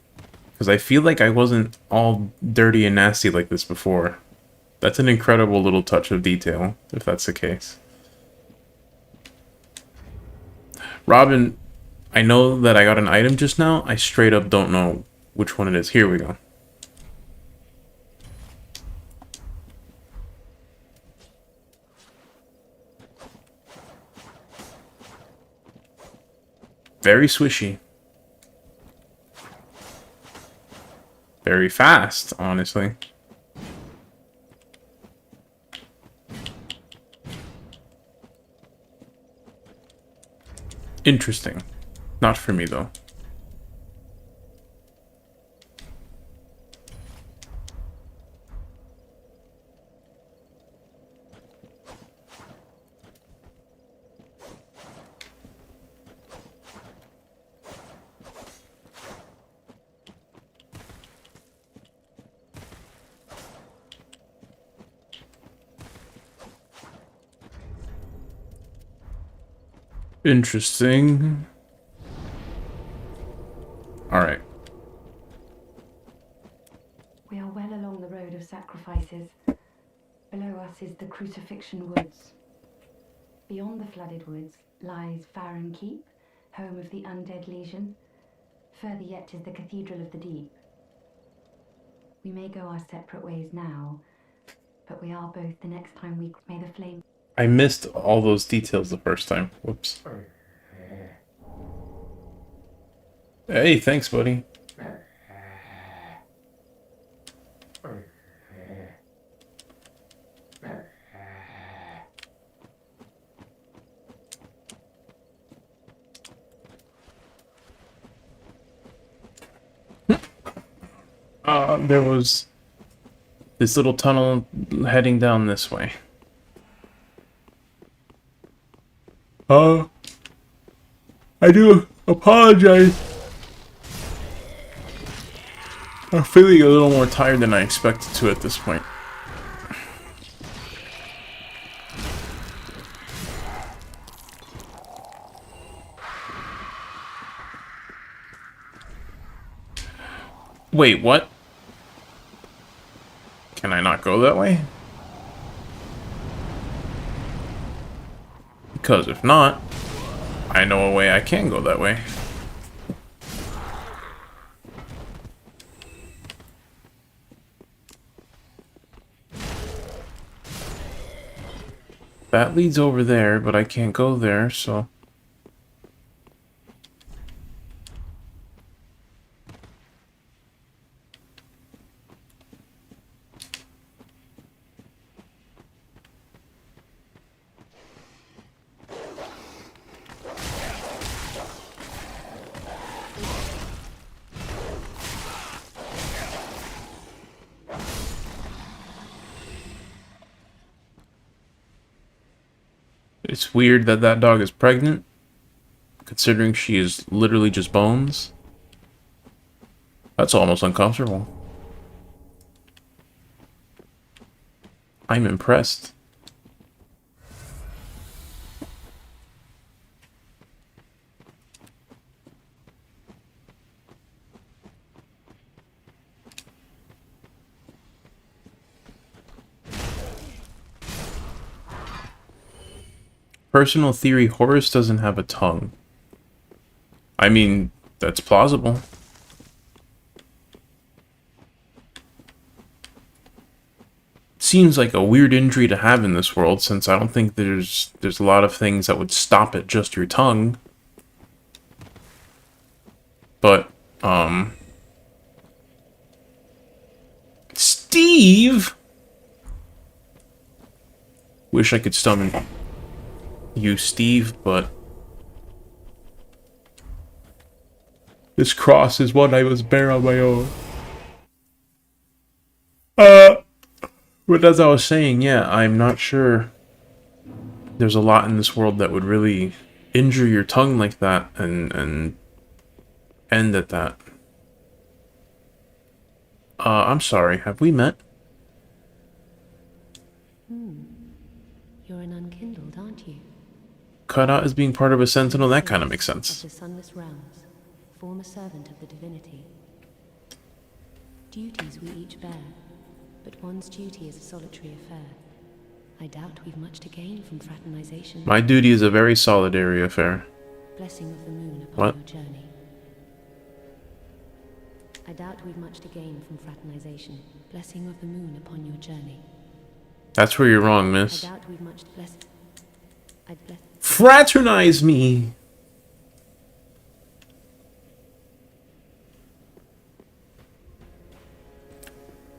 Because I feel like I wasn't all dirty and nasty like this before. That's an incredible little touch of detail, if that's the case. Robin, I know that I got an item just now. I straight up don't know which one it is. Here we go. Very swishy. Very fast, honestly. Interesting. Not for me, though. Interesting. Alright.
We are well along the road of sacrifices. Below us is the Crucifixion Woods. Beyond the flooded woods lies Farron Keep, home of the undead legion. Further yet is the Cathedral of the Deep. We may go our separate ways now, but we are both the next time we may the flame.
I missed all those details the first time. Whoops. Hey, thanks, buddy. There was this little tunnel heading down this way. I do apologize. I'm feeling a little more tired than I expected to at this point. Wait, what? Can I not go that way? Because if not, I know a way I can go that way. That leads over there, but I can't go there, so... It's weird that that dog is pregnant, considering she is literally just bones. That's almost uncomfortable. I'm impressed. Personal theory, Horus doesn't have a tongue. I mean, that's plausible. Seems like a weird injury to have in this world, since I don't think there's a lot of things that would stop at just your tongue. But, Steve! Wish I could summon you, Steve, but this cross is one I must bear on my own. But as I was saying, yeah, I'm not sure there's a lot in this world that would really injure your tongue like that and end at that. I'm sorry, have we met?
You're an unkindled, aren't you?
Cut out as being part of a sentinel, that kind of makes sense.
Of the sunless realms, former servant of the divinity. Duties we each bear, but one's duty is a solitary affair. I doubt we've much to gain from fraternization.
My duty is a very solitary affair.
Blessing of the moon upon
What?
your journey. I doubt we've much to gain from fraternization. Blessing of the moon upon your journey.
That's where you're wrong, miss.
I doubt we've much to bless. I'd bless.
Fraternize me!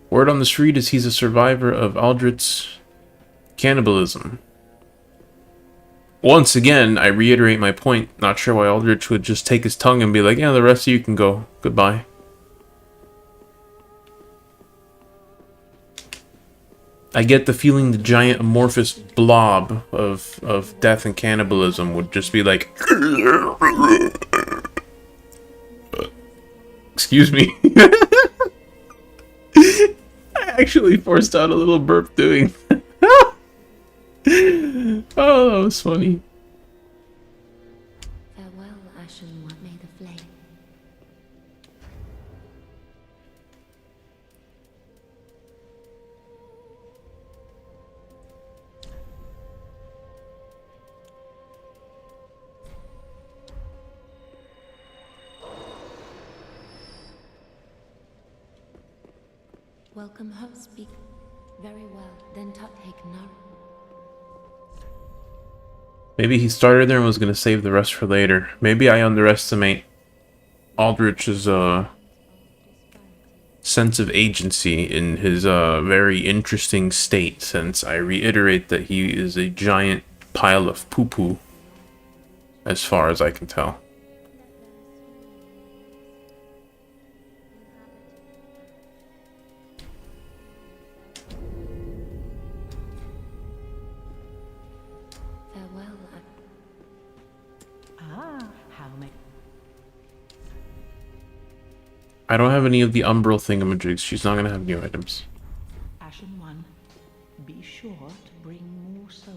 Word on the street is he's a survivor of Aldrich's cannibalism. Once again, I reiterate my point. Not sure why Aldrich would just take his tongue and be like, yeah, the rest of you can go. Goodbye. I get the feeling the giant amorphous blob of death and cannibalism would just be like... Excuse me. I actually forced out a little burp doing that. Oh, that was funny.
Farewell, Ashen One, may the flame. Welcome home. Speak. Very well. Then take no.
Maybe he started there and was going to save the rest for later. Maybe I underestimate Aldrich's sense of agency in his very interesting state, since I reiterate that he is a giant pile of poo-poo, as far as I can tell.
Farewell.
How may...
I don't have any of the umbral thingamajigs. She's not going to have new items.
Ashen One, be sure to bring more souls.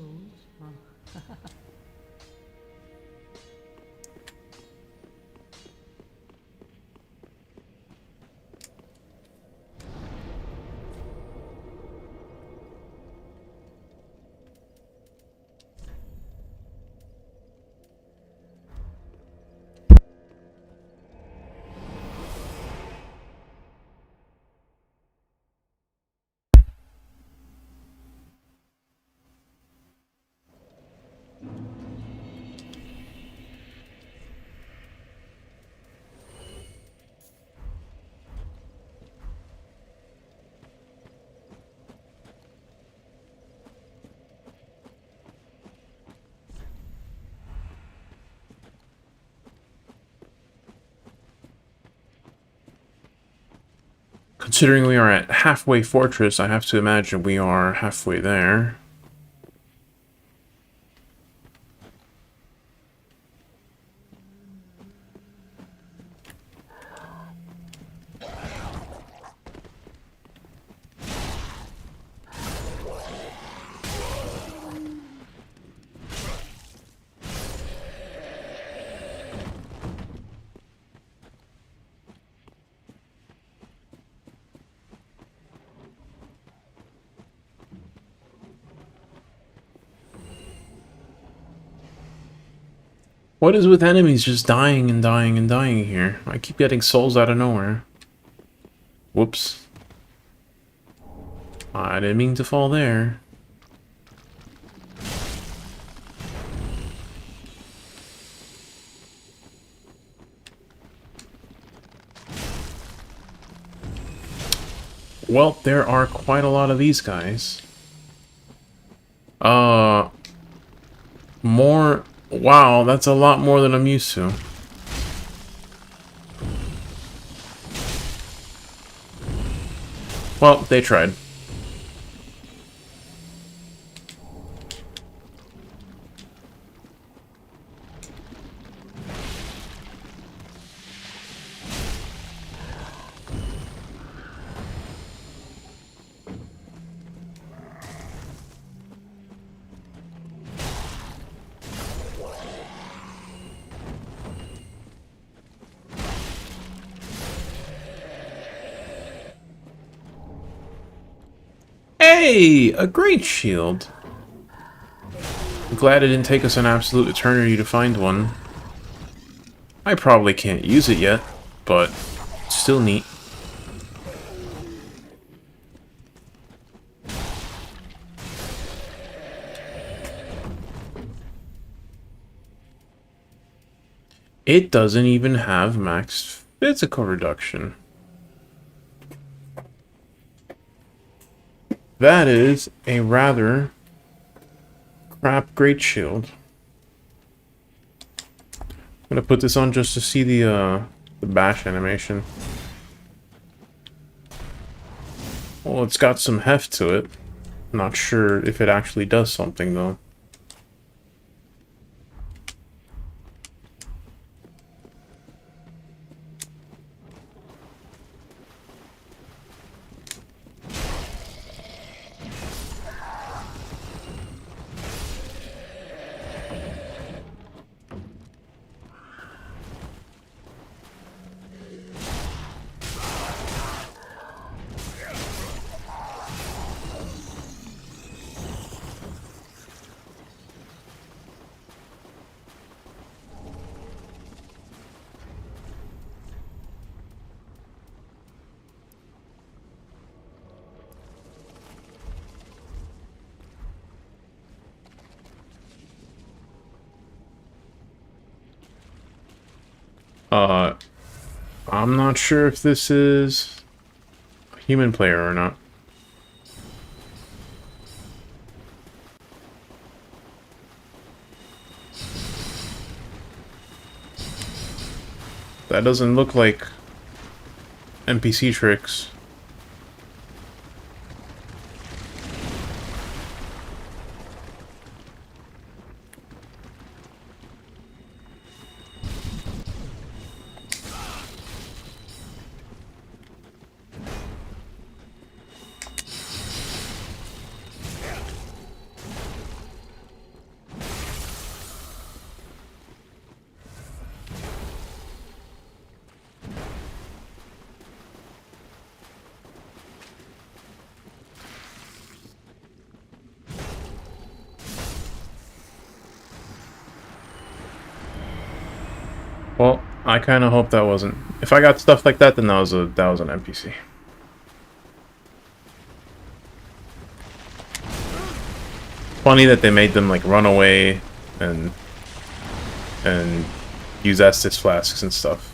Considering we are at halfway fortress, I have to imagine we are halfway there. What is with enemies just dying and dying and dying here? I keep getting souls out of nowhere. Whoops. I didn't mean to fall there. Well, there are quite a lot of these guys. More... Wow, that's a lot more than I'm used to. Well, they tried. Hey, a great shield. I'm glad it didn't take us an absolute eternity to find one. I probably can't use it yet, but it's still neat. It doesn't even have max physical reduction. That is a rather crap great shield. I'm gonna put this on just to see the bash animation. Well, it's got some heft to it. Not sure if it actually does something though. I'm not sure if this is a human player or not. That doesn't look like NPC tricks. Well, I kind of hope that wasn't. If I got stuff like that, then that was an NPC. Funny that they made them like run away and use Estus flasks and stuff.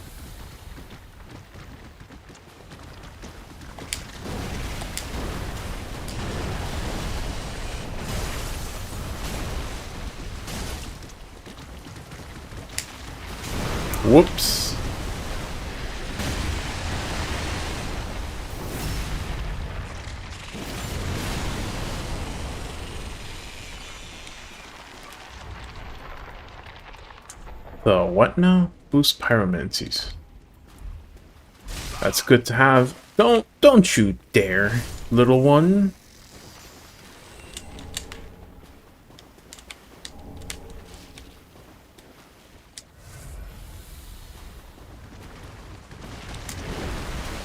Whoops. The what now? Boost pyromancies. That's good to have. Don't you dare, little one.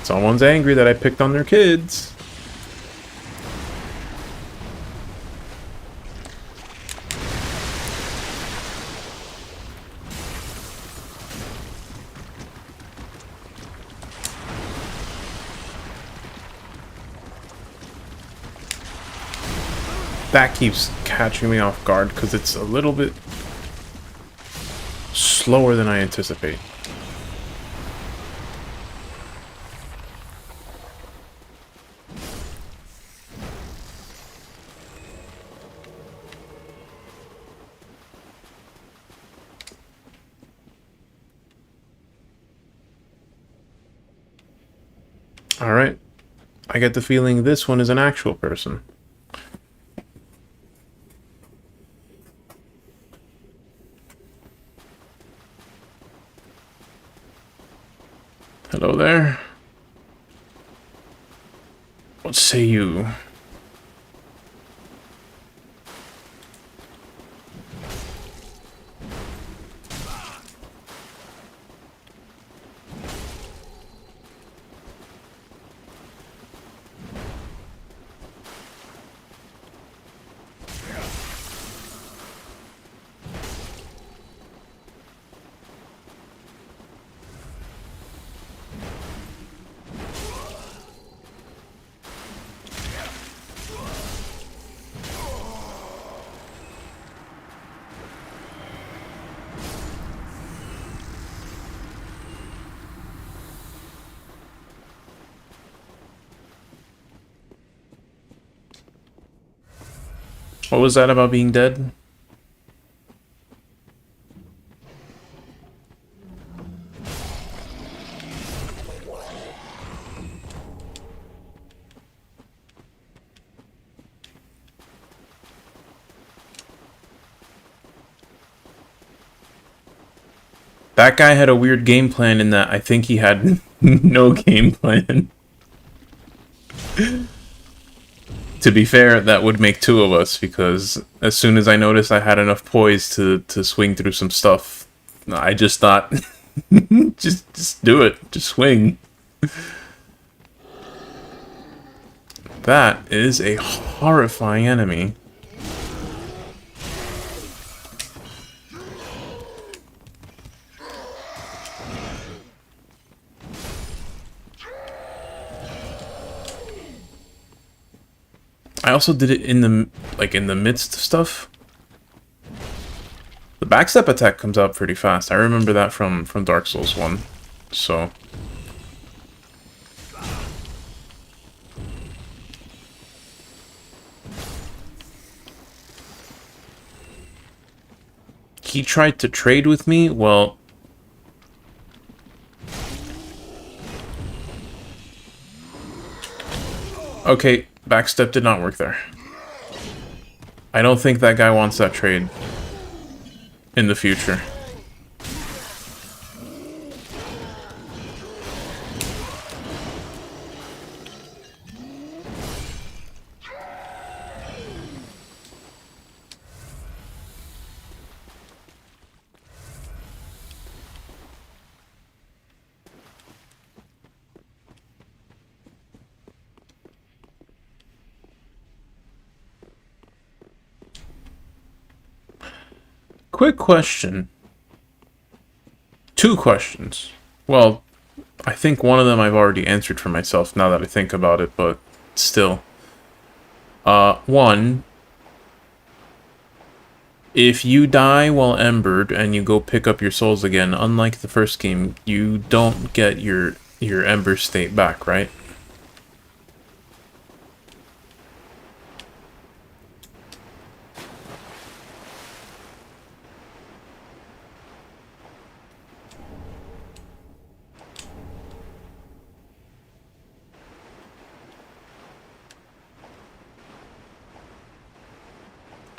Someone's angry that I picked on their kids. That keeps catching me off guard because it's a little bit slower than I anticipate. Alright. I get the feeling this one is an actual person. Hello there. What say you? What was that about being dead? That guy had a weird game plan in that I think he had no game plan. To be fair, that would make two of us, because as soon as I noticed I had enough poise to swing through some stuff, I just thought, just do it, just swing. That is a horrifying enemy. I also did it in the midst of stuff. The backstep attack comes out pretty fast. I remember that from Dark Souls 1. so... He tried to trade with me? Well... Okay, backstep did not work there. I don't think that guy wants that trade in the future. Quick question. 2 questions. Well, I think one of them I've already answered for myself now that I think about it, but still. One, if you die while embered and you go pick up your souls again, unlike the first game, you don't get your ember state back, right?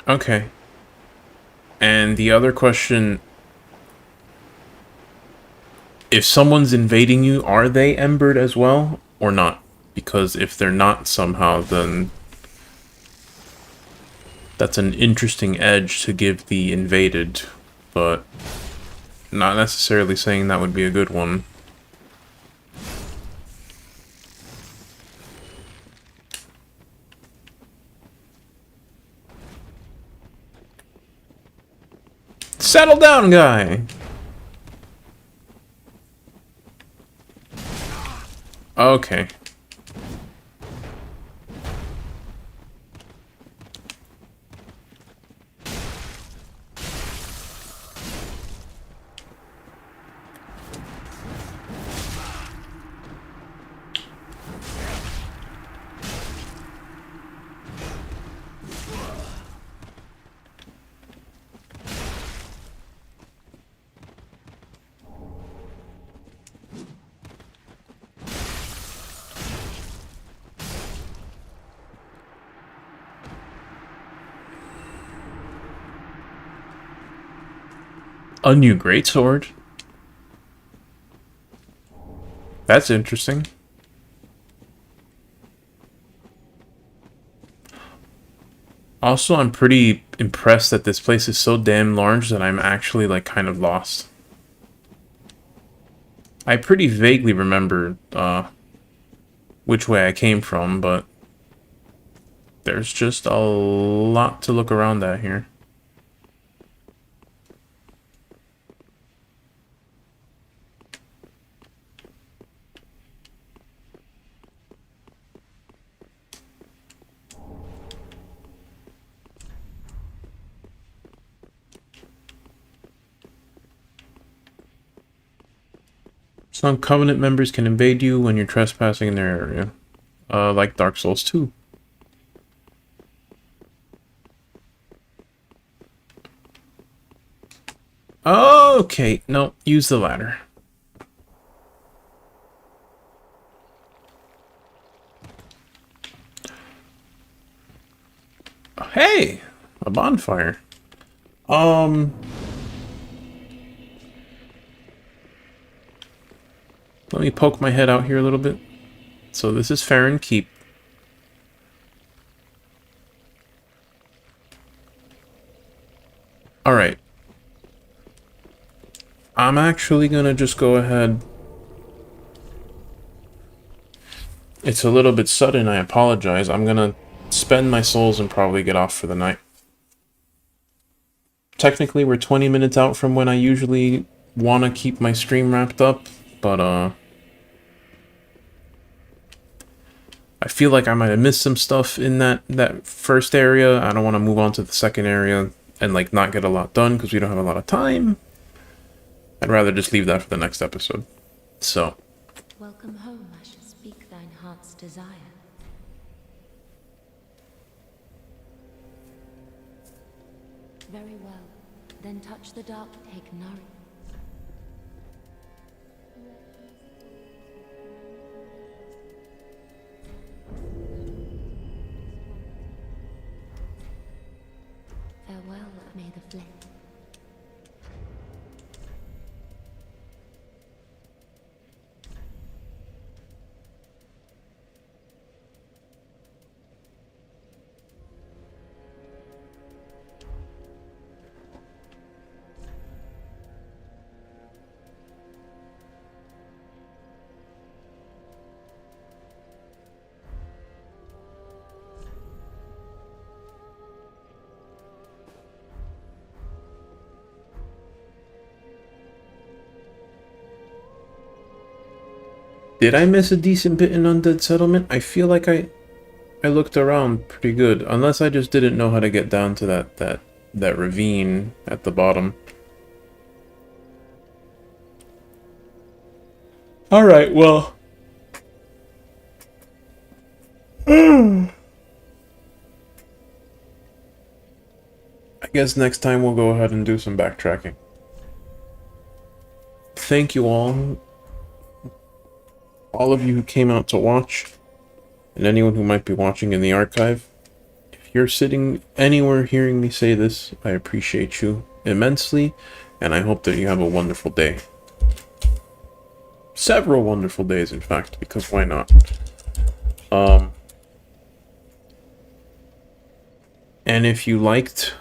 Okay. And the other question, if someone's invading you, are they embered as well or not? Because if they're not somehow, then that's an interesting edge to give the invaded, but not necessarily saying that would be a good one. Settle down, guy! Okay. A new greatsword? That's interesting. Also, I'm pretty impressed that this place is so damn large that I'm actually, like, kind of lost. I pretty vaguely remember, which way I came from, but there's just a lot to look around at here. Some Covenant members can invade you when you're trespassing in their area. Like Dark Souls 2. Okay, no, use the ladder. Hey! A bonfire. Let me poke my head out here a little bit. So this is Farron Keep. Alright. I'm actually gonna just go ahead. It's a little bit sudden, I apologize. I'm gonna spend my souls and probably get off for the night. Technically, we're 20 minutes out from when I usually want to keep my stream wrapped up, but I feel like I might have missed some stuff in that first area. I don't want to move on to the second area and like not get a lot done because we don't have a lot of time. I'd rather just leave that for the next episode. So,
Welcome home, I shall speak thine heart's desire. Very well, then touch the dark, take nourishment. Farewell, may the flame.
did I miss a decent bit in Undead Settlement? I feel like I looked around pretty good, unless I just didn't know how to get down to that ravine at the bottom. Alright, well. I guess next time we'll go ahead and do some backtracking. Thank you all of you who came out to watch, and anyone who might be watching in the archive. If you're sitting anywhere hearing me say this, I appreciate you immensely, and I hope that you have a wonderful day. Several wonderful days, in fact, because why not? And if you like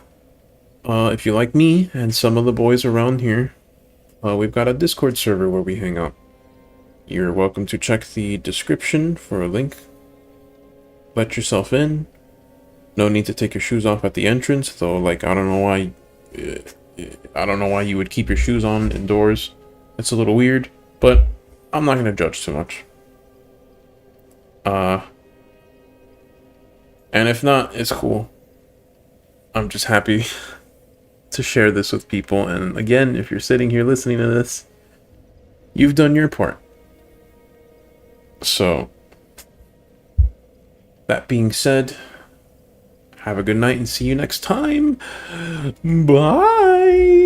me and some of the boys around here, we've got a Discord server where we hang out. You're welcome to check the description for a link. Let yourself in. No need to take your shoes off at the entrance, though. Like, I don't know why you would keep your shoes on indoors. It's a little weird, but I'm not gonna judge too much. And if not, it's cool. I'm just happy to share this with people. And again, if you're sitting here listening to this, you've done your part. So, that being said, have a good night and see you next time. Bye!